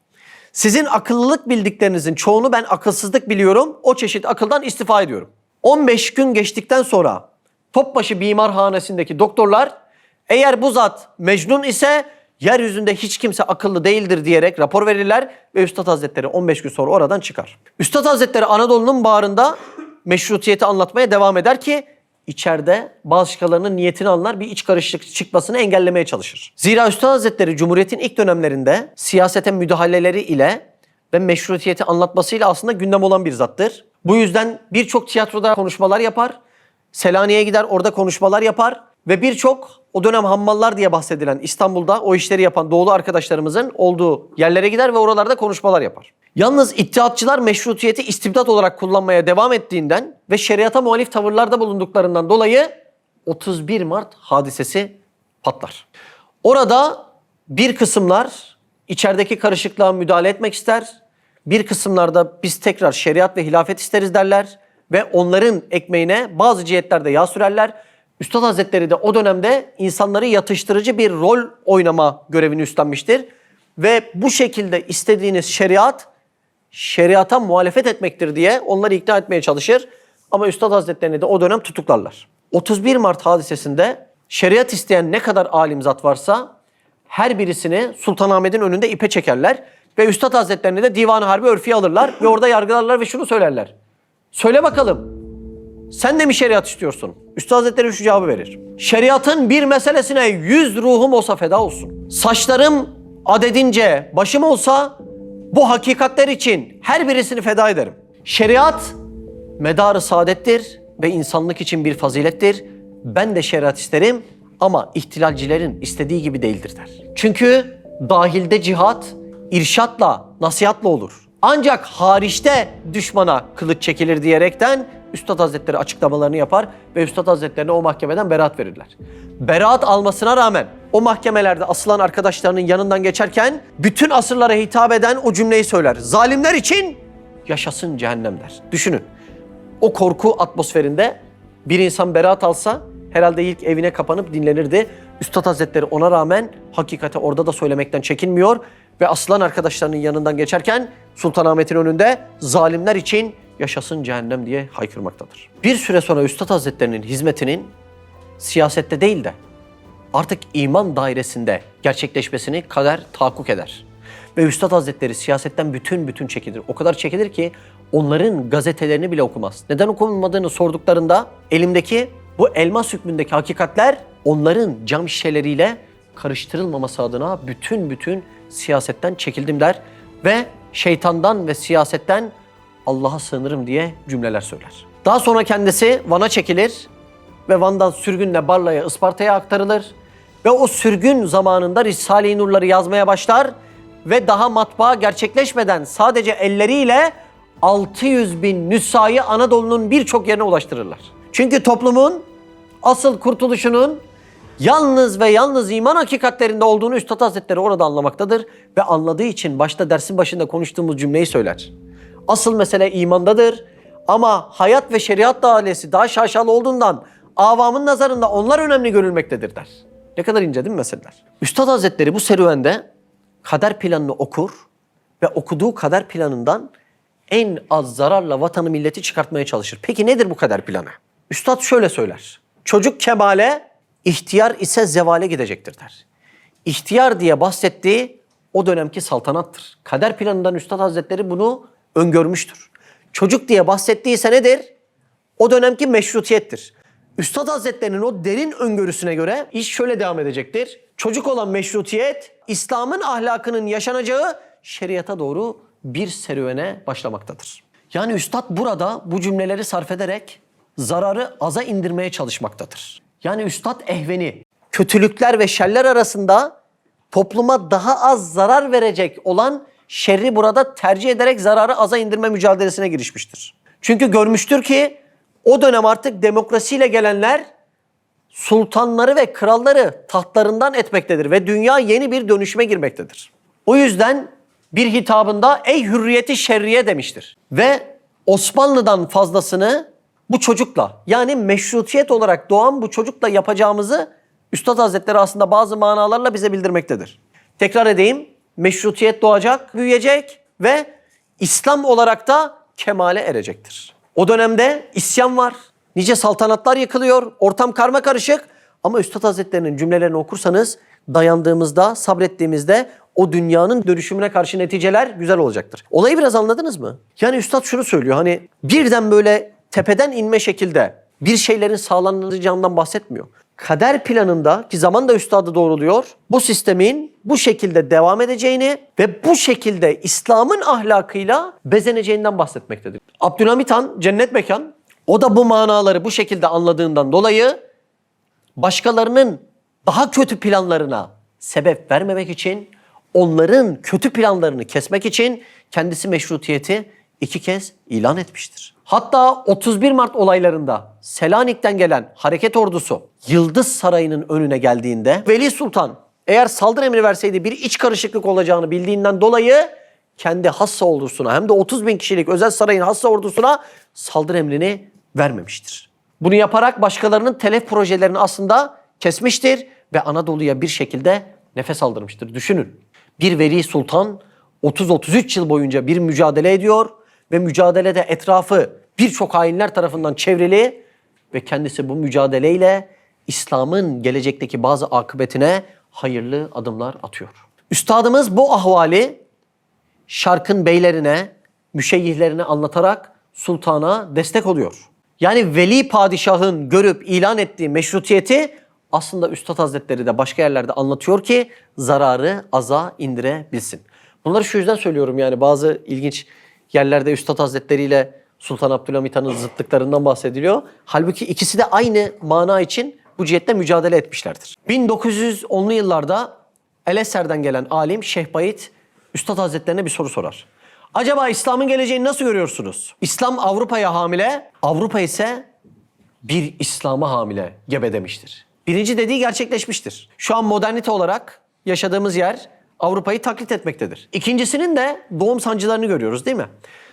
Sizin akıllılık bildiklerinizin çoğunu ben akılsızlık biliyorum. O çeşit akıldan istifa ediyorum. 15 gün geçtikten sonra Topbaşı Bimarhanesi'ndeki doktorlar eğer bu zat Mecnun ise yeryüzünde hiç kimse akıllı değildir diyerek rapor verirler ve Üstad Hazretleri 15 gün sonra oradan çıkar. Üstad Hazretleri Anadolu'nun bağrında meşrutiyeti anlatmaya devam eder ki içeride başkalarının niyetini anlar, bir iç karışıklık çıkmasını engellemeye çalışır. Zira Üstad Hazretleri Cumhuriyet'in ilk dönemlerinde siyasete müdahaleleri ile ve meşrutiyeti anlatmasıyla aslında gündem olan bir zattır. Bu yüzden birçok tiyatroda konuşmalar yapar, Selanik'e gider orada konuşmalar yapar ve birçok o dönem hammallar diye bahsedilen İstanbul'da o işleri yapan doğulu arkadaşlarımızın olduğu yerlere gider ve oralarda konuşmalar yapar. Yalnız iddiatçılar meşrutiyeti istibdat olarak kullanmaya devam ettiğinden ve şeriata muhalif tavırlarda bulunduklarından dolayı 31 Mart hadisesi patlar. Orada bir kısımlar içerideki karışıklığa müdahale etmek ister, bir kısımlarda biz tekrar şeriat ve hilafet isteriz derler ve onların ekmeğine bazı cihetlerde yağ sürerler. Üstad Hazretleri de o dönemde insanları yatıştırıcı bir rol oynama görevini üstlenmiştir. Ve bu şekilde istediğiniz şeriata muhalefet etmektir diye onları ikna etmeye çalışır. Ama Üstad Hazretlerini de o dönem tutuklarlar. 31 Mart hadisesinde şeriat isteyen ne kadar alim zat varsa her birisini Sultanahmet'in önünde ipe çekerler. Ve Üstad Hazretlerini de Divan-ı Harbi Örfi'ye alırlar ve orada yargılarlar ve şunu söylerler. Söyle bakalım, sen de mi şeriat istiyorsun? Üstad Hazretleri şu cevabı verir. Şeriatın bir meselesine 100 ruhum olsa feda olsun. Saçlarım adedince başım olsa bu hakikatler için her birisini feda ederim. Şeriat medarı saadettir ve insanlık için bir fazilettir. Ben de şeriat isterim ama ihtilalcilerin istediği gibi değildir der. Çünkü dahilde cihat irşatla, nasihatla olur. Ancak hariçte düşmana kılıç çekilir diyerekten Üstad Hazretleri açıklamalarını yapar ve Üstad Hazretlerine o mahkemeden beraat verirler. Beraat almasına rağmen o mahkemelerde asılan arkadaşlarının yanından geçerken bütün asırlara hitap eden o cümleyi söyler. Zalimler için yaşasın cehennem der. Düşünün, o korku atmosferinde bir insan beraat alsa herhalde ilk evine kapanıp dinlenirdi. Üstad Hazretleri ona rağmen hakikati orada da söylemekten çekinmiyor ve asılan arkadaşlarının yanından geçerken Sultanahmet'in önünde zalimler için yaşasın cehennem diye haykırmaktadır. Bir süre sonra Üstad Hazretleri'nin hizmetinin siyasette değil de artık iman dairesinde gerçekleşmesini kader tahakkuk eder. Ve Üstad Hazretleri siyasetten bütün çekilir. O kadar çekilir ki onların gazetelerini bile okumaz. Neden okunmadığını sorduklarında elimdeki bu elmas hükmündeki hakikatler onların cam şişeleriyle karıştırılmaması adına bütün siyasetten çekildim der ve şeytandan ve siyasetten Allah'a sığınırım diye cümleler söyler. Daha sonra kendisi Van'a çekilir ve Van'dan sürgünle Barla'ya, Isparta'ya aktarılır ve o sürgün zamanında Risale-i Nur'ları yazmaya başlar ve daha matbaa gerçekleşmeden sadece elleriyle 600 bin nüshayı Anadolu'nun birçok yerine ulaştırırlar. Çünkü toplumun asıl kurtuluşunun yalnız ve yalnız iman hakikatlerinde olduğunu Üstad Hazretleri orada anlamaktadır ve anladığı için başta dersin başında konuştuğumuz cümleyi söyler. Asıl mesele imandadır ama hayat ve şeriat dairesi daha şaşalı olduğundan avamın nazarında onlar önemli görülmektedir der. Ne kadar ince değil mi meseleler? Üstad Hazretleri bu serüvende kader planını okur ve okuduğu kader planından en az zararla vatanı milleti çıkartmaya çalışır. Peki nedir bu kader planı? Üstad şöyle söyler. Çocuk kemale, ihtiyar ise zevale gidecektir der. İhtiyar diye bahsettiği o dönemki saltanattır. Kader planından Üstad Hazretleri bunu öngörmüştür. Çocuk diye bahsettiği ise nedir? O dönemki meşrutiyettir. Üstad Hazretleri'nin o derin öngörüsüne göre iş şöyle devam edecektir. Çocuk olan meşrutiyet, İslam'ın ahlakının yaşanacağı şeriata doğru bir serüvene başlamaktadır. Yani Üstad burada bu cümleleri sarf ederek zararı aza indirmeye çalışmaktadır. Yani Üstad ehveni, kötülükler ve şerler arasında topluma daha az zarar verecek olan şerri burada tercih ederek zararı aza indirme mücadelesine girişmiştir. Çünkü görmüştür ki o dönem artık demokrasiyle gelenler sultanları ve kralları tahtlarından etmektedir ve dünya yeni bir dönüşüme girmektedir. O yüzden bir hitabında ey hürriyeti şerriye demiştir. Ve Osmanlı'dan fazlasını bu çocukla, yani meşrutiyet olarak doğan bu çocukla yapacağımızı Üstad Hazretleri aslında bazı manalarla bize bildirmektedir. Tekrar edeyim, meşrutiyet doğacak, büyüyecek ve İslam olarak da kemale erecektir. O dönemde isyan var, nice saltanatlar yıkılıyor, ortam karma karışık ama Üstad Hazretleri'nin cümlelerini okursanız dayandığımızda, sabrettiğimizde o dünyanın dönüşümüne karşı neticeler güzel olacaktır. Olayı biraz anladınız mı? Yani Üstad şunu söylüyor, hani birden böyle tepeden inme şekilde bir şeylerin sağlanacağından bahsetmiyor. Kader planında, ki zaman da Üstad'ı doğruluyor, bu sistemin bu şekilde devam edeceğini ve bu şekilde İslam'ın ahlakıyla bezeneceğinden bahsetmektedir. Abdülhamit Han, cennet mekan, o da bu manaları bu şekilde anladığından dolayı başkalarının daha kötü planlarına sebep vermemek için, onların kötü planlarını kesmek için kendisi meşrutiyeti 2 kez ilan etmiştir. Hatta 31 Mart olaylarında Selanik'ten gelen hareket ordusu Yıldız Sarayı'nın önüne geldiğinde Veli Sultan eğer saldırı emri verseydi bir iç karışıklık olacağını bildiğinden dolayı kendi hassa ordusuna hem de 30 bin kişilik özel sarayın hassa ordusuna saldırı emrini vermemiştir. Bunu yaparak başkalarının telef projelerini aslında kesmiştir ve Anadolu'ya bir şekilde nefes aldırmıştır. Düşünün, bir Veli Sultan 30-33 yıl boyunca bir mücadele ediyor ve mücadelede etrafı birçok hainler tarafından çevrili ve kendisi bu mücadeleyle İslam'ın gelecekteki bazı akıbetine hayırlı adımlar atıyor. Üstadımız bu ahvali Şark'ın beylerine, müşeyyihlerine anlatarak sultana destek oluyor. Yani Veli Padişah'ın görüp ilan ettiği meşrutiyeti aslında Üstad Hazretleri de başka yerlerde anlatıyor ki zararı aza indirebilsin. Bunları şu yüzden söylüyorum, yani bazı ilginç yerlerde Üstad Hazretleri ile Sultan Abdülhamit Han'ın zıtlıklarından bahsediliyor. Halbuki ikisi de aynı mana için bu cihette mücadele etmişlerdir. 1910'lu yıllarda El-Eser'den gelen alim Şeyh Bayit Üstad Hazretlerine bir soru sorar. Acaba İslam'ın geleceğini nasıl görüyorsunuz? İslam Avrupa'ya hamile, Avrupa ise bir İslam'a hamile gebe demiştir. Birinci dediği gerçekleşmiştir. Şu an modernite olarak yaşadığımız yer Avrupa'yı taklit etmektedir. İkincisinin de doğum sancılarını görüyoruz, değil mi?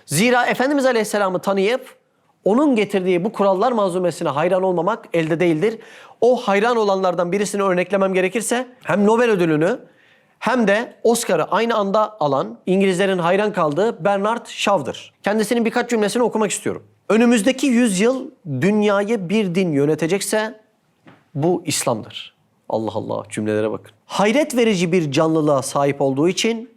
Zira Efendimiz Aleyhisselam'ı tanıyıp onun getirdiği bu kurallar manzumesine hayran olmamak elde değildir. O hayran olanlardan birisini örneklemem gerekirse hem Nobel ödülünü hem de Oscar'ı aynı anda alan, İngilizlerin hayran kaldığı Bernard Shaw'dır. Kendisinin birkaç cümlesini okumak istiyorum. Önümüzdeki 100 yıl dünyayı bir din yönetecekse bu İslam'dır. Allah Allah, cümlelere bakın. Hayret verici bir canlılığa sahip olduğu için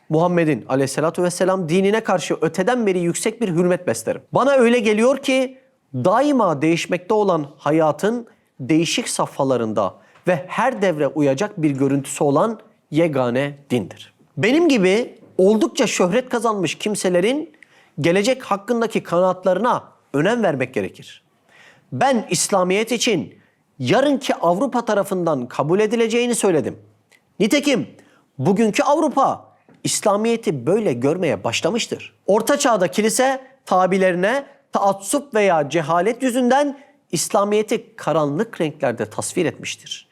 Muhammed'in aleyhissalatu vesselam dinine karşı öteden beri yüksek bir hürmet beslerim. Bana öyle geliyor ki daima değişmekte olan hayatın değişik safhalarında ve her devre uyacak bir görüntüsü olan yegane dindir. Benim gibi oldukça şöhret kazanmış kimselerin gelecek hakkındaki kanaatlarına önem vermek gerekir. Ben İslamiyet için yarınki Avrupa tarafından kabul edileceğini söyledim. Nitekim bugünkü Avrupa İslamiyet'i böyle görmeye başlamıştır. Orta Çağ'da kilise tabilerine taassup veya cehalet yüzünden İslamiyet'i karanlık renklerde tasvir etmiştir.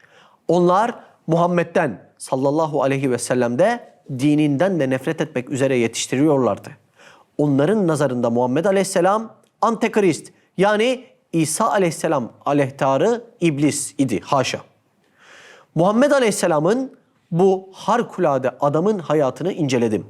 Onlar Muhammed'den sallallahu aleyhi ve sellem'de dininden de nefret etmek üzere yetiştiriyorlardı. Onların nazarında Muhammed aleyhisselam antikrist, yani İsa aleyhisselam aleyhtarı iblis idi, haşa. Muhammed aleyhisselamın bu harikulade adamın hayatını inceledim.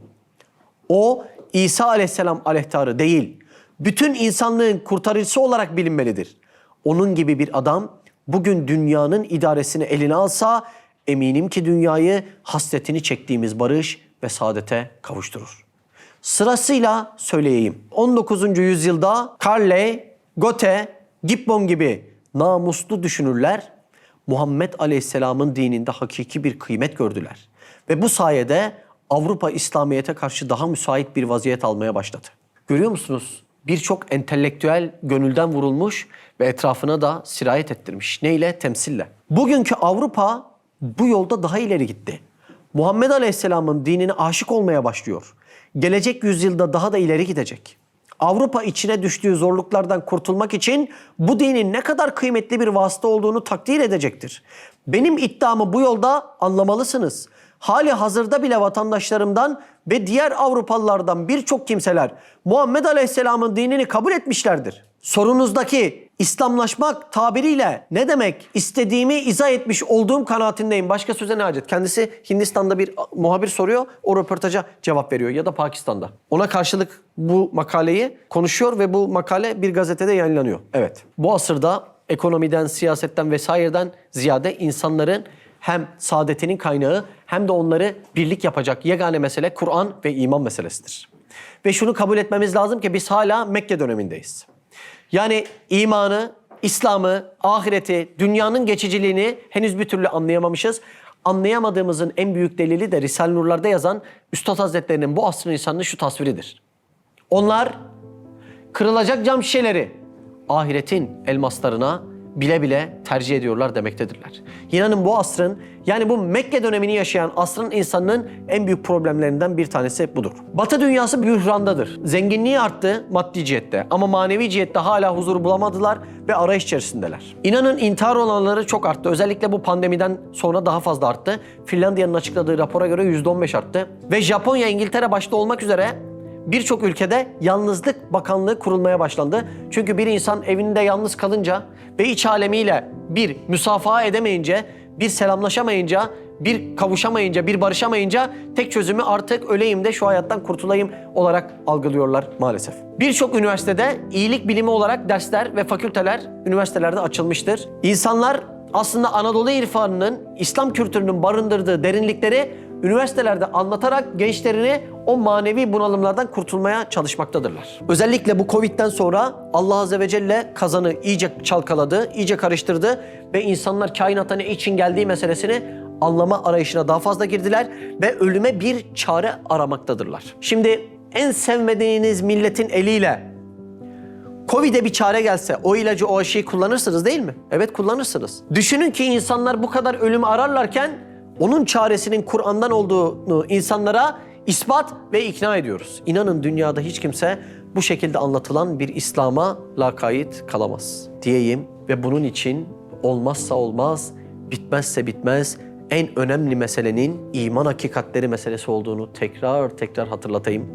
O İsa aleyhisselam aleyhtarı değil, bütün insanlığın kurtarıcısı olarak bilinmelidir. Onun gibi bir adam bugün dünyanın idaresini eline alsa eminim ki dünyayı hasretini çektiğimiz barış ve saadete kavuşturur. Sırasıyla söyleyeyim. 19. yüzyılda Carlyle, Goethe, Gibbon gibi namuslu düşünürler. Muhammed Aleyhisselam'ın dininde hakiki bir kıymet gördüler. Ve bu sayede Avrupa İslamiyet'e karşı daha müsait bir vaziyet almaya başladı. Görüyor musunuz? Birçok entelektüel gönülden vurulmuş ve etrafına da sirayet ettirmiş. Neyle? Temsille. Bugünkü Avrupa bu yolda daha ileri gitti. Muhammed Aleyhisselam'ın dinine aşık olmaya başlıyor. Gelecek yüzyılda daha da ileri gidecek. Avrupa içine düştüğü zorluklardan kurtulmak için bu dinin ne kadar kıymetli bir vasıta olduğunu takdir edecektir. Benim iddiamı bu yolda anlamalısınız. Hali hazırda bile vatandaşlarımdan ve diğer Avrupalılardan birçok kimseler Muhammed Aleyhisselam'ın dinini kabul etmişlerdir. Sorunuzdaki İslamlaşmak tabiriyle ne demek istediğimi izah etmiş olduğum kanaatindeyim. Başka söze ne hacet? Kendisi Hindistan'da bir muhabir soruyor, o röportaja cevap veriyor ya da Pakistan'da. Ona karşılık bu makaleyi konuşuyor ve bu makale bir gazetede yayınlanıyor. Evet. Bu asırda ekonomiden, siyasetten vesaireden ziyade insanların hem saadetinin kaynağı hem de onları birlik yapacak yegane mesele Kur'an ve iman meselesidir. Ve şunu kabul etmemiz lazım ki biz hala Mekke dönemindeyiz. Yani imanı, İslam'ı, ahireti, dünyanın geçiciliğini henüz bir türlü anlayamamışız. Anlayamadığımızın en büyük delili de Risale-i Nur'larda yazan Üstad Hazretleri'nin bu asrın insanının şu tasviridir. Onlar kırılacak cam şişeleri ahiretin elmaslarına bile bile tercih ediyorlar demektedirler. İnanın bu asrın, yani bu Mekke dönemini yaşayan asrın insanının en büyük problemlerinden bir tanesi budur. Batı dünyası bührandadır. Zenginliği arttı maddi cihette ama manevi cihette hala huzur bulamadılar ve arayış içerisindeler. İnanın intihar olanları çok arttı. Özellikle bu pandemiden sonra daha fazla arttı. Finlandiya'nın açıkladığı rapora göre %15 arttı. Ve Japonya, İngiltere başta olmak üzere birçok ülkede yalnızlık bakanlığı kurulmaya başlandı. Çünkü bir insan evinde yalnız kalınca ve iç alemiyle bir müsafaha edemeyince, bir selamlaşamayınca, bir kavuşamayınca, bir barışamayınca tek çözümü artık öleyim de şu hayattan kurtulayım olarak algılıyorlar maalesef. Birçok üniversitede iyilik bilimi olarak dersler ve fakülteler üniversitelerde açılmıştır. İnsanlar aslında Anadolu irfanının, İslam kültürünün barındırdığı derinlikleri üniversitelerde anlatarak gençlerini o manevi bunalımlardan kurtulmaya çalışmaktadırlar. Özellikle bu Covid'den sonra Allah Azze ve Celle kazanı iyice çalkaladı, iyice karıştırdı ve insanlar kainata ne için geldiği meselesini anlama arayışına daha fazla girdiler ve ölüme bir çare aramaktadırlar. Şimdi en sevmediğiniz milletin eliyle Covid'e bir çare gelse o ilacı, o aşıyı kullanırsınız değil mi? Evet, kullanırsınız. Düşünün ki insanlar bu kadar ölümü ararlarken onun çaresinin Kur'an'dan olduğunu insanlara ispat ve ikna ediyoruz. İnanın dünyada hiç kimse bu şekilde anlatılan bir İslam'a lakayt kalamaz diyeyim ve bunun için olmazsa olmaz, bitmezse bitmez en önemli meselenin iman hakikatleri meselesi olduğunu tekrar hatırlatayım.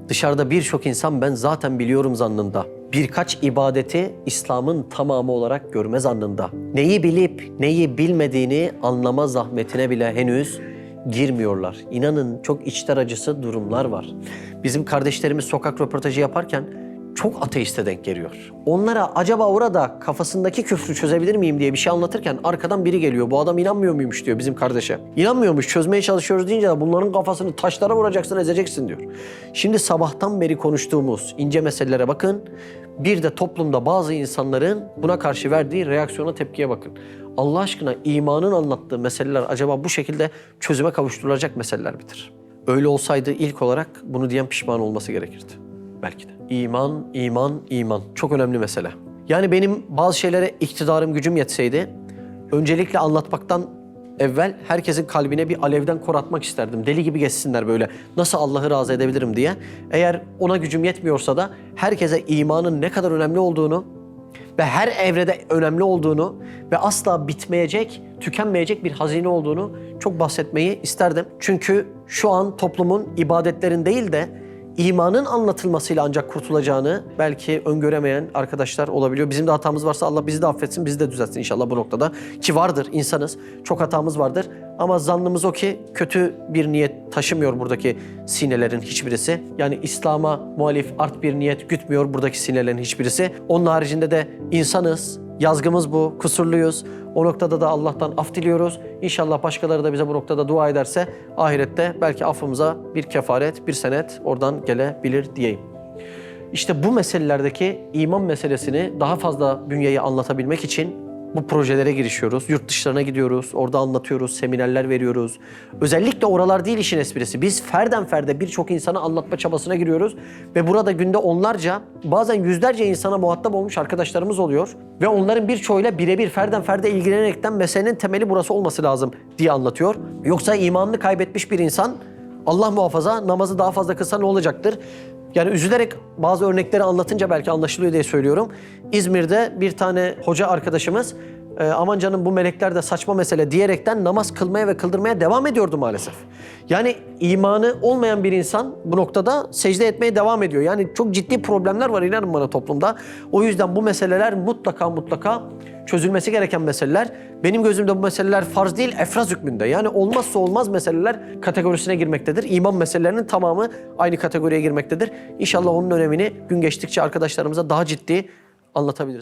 Dışarıda birçok insan ben zaten biliyorum zannında. Birkaç ibadeti İslam'ın tamamı olarak görme zannında. Neyi bilip neyi bilmediğini anlama zahmetine bile henüz girmiyorlar. İnanın çok içler acısı durumlar var. Bizim kardeşlerimiz sokak röportajı yaparken çok ateiste denk geliyor. Onlara acaba orada kafasındaki küfrü çözebilir miyim diye bir şey anlatırken arkadan biri geliyor. Bu adam inanmıyor muymuş diyor bizim kardeşe. İnanmıyormuş, çözmeye çalışıyoruz deyince de bunların kafasını taşlara vuracaksın, ezeceksin diyor. Şimdi sabahtan beri konuştuğumuz ince meselelere bakın. Bir de toplumda bazı insanların buna karşı verdiği reaksiyona, tepkiye bakın. Allah aşkına imanın anlattığı meseleler acaba bu şekilde çözüme kavuşturulacak meseleler midir? Öyle olsaydı ilk olarak bunu diyen pişman olması gerekirdi. Belki de. İman. Çok önemli mesele. Yani benim bazı şeylere iktidarım, gücüm yetseydi öncelikle anlatmaktan evvel herkesin kalbine bir alevden kor atmak isterdim. Deli gibi geçsinler böyle. Nasıl Allah'ı razı edebilirim diye. Eğer ona gücüm yetmiyorsa da herkese imanın ne kadar önemli olduğunu ve her evrede önemli olduğunu ve asla bitmeyecek, tükenmeyecek bir hazine olduğunu çok bahsetmeyi isterdim. Çünkü şu an toplumun ibadetlerin değil de imanın anlatılmasıyla ancak kurtulacağını belki öngöremeyen arkadaşlar olabiliyor. Bizim de hatamız varsa Allah bizi de affetsin, bizi de düzeltsin inşallah bu noktada. Ki vardır, insanız, çok hatamız vardır. Ama zannımız o ki kötü bir niyet taşımıyor buradaki sinelerin hiçbirisi. Yani İslam'a muhalif art bir niyet gütmüyor buradaki sinelerin hiçbirisi. Onun haricinde de insanız, yazgımız bu, kusurluyuz. O noktada da Allah'tan af diliyoruz. İnşallah başkaları da bize bu noktada dua ederse ahirette belki affımıza bir kefaret, bir senet oradan gelebilir diyeyim. İşte bu meselelerdeki iman meselesini daha fazla bünyeye anlatabilmek için bu projelere girişiyoruz. Yurt dışlarına gidiyoruz. Orada anlatıyoruz, seminerler veriyoruz. Özellikle oralar değil işin esprisi. Biz ferden ferde birçok insana anlatma çabasına giriyoruz. Ve burada günde onlarca, bazen yüzlerce insana muhatap olmuş arkadaşlarımız oluyor. Ve onların birçoğuyla birebir ferden ferde ilgilenerekten meselenin temeli burası olması lazım diye anlatıyor. Yoksa imanını kaybetmiş bir insan, Allah muhafaza, namazı daha fazla kılsa ne olacaktır? Yani üzülerek bazı örnekleri anlatınca belki anlaşılıyor diye söylüyorum. İzmir'de bir tane hoca arkadaşımız aman canım bu melekler de saçma mesele diyerekten namaz kılmaya ve kıldırmaya devam ediyordu maalesef. Yani imanı olmayan bir insan bu noktada secde etmeye devam ediyor. Yani çok ciddi problemler var inanın bana toplumda. O yüzden bu meseleler mutlaka çözülmesi gereken meseleler. Benim gözümde bu meseleler farz değil, efraz hükmünde. Yani olmazsa olmaz meseleler kategorisine girmektedir. İman meselelerinin tamamı aynı kategoriye girmektedir. İnşallah onun önemini gün geçtikçe arkadaşlarımıza daha ciddi anlatabiliriz.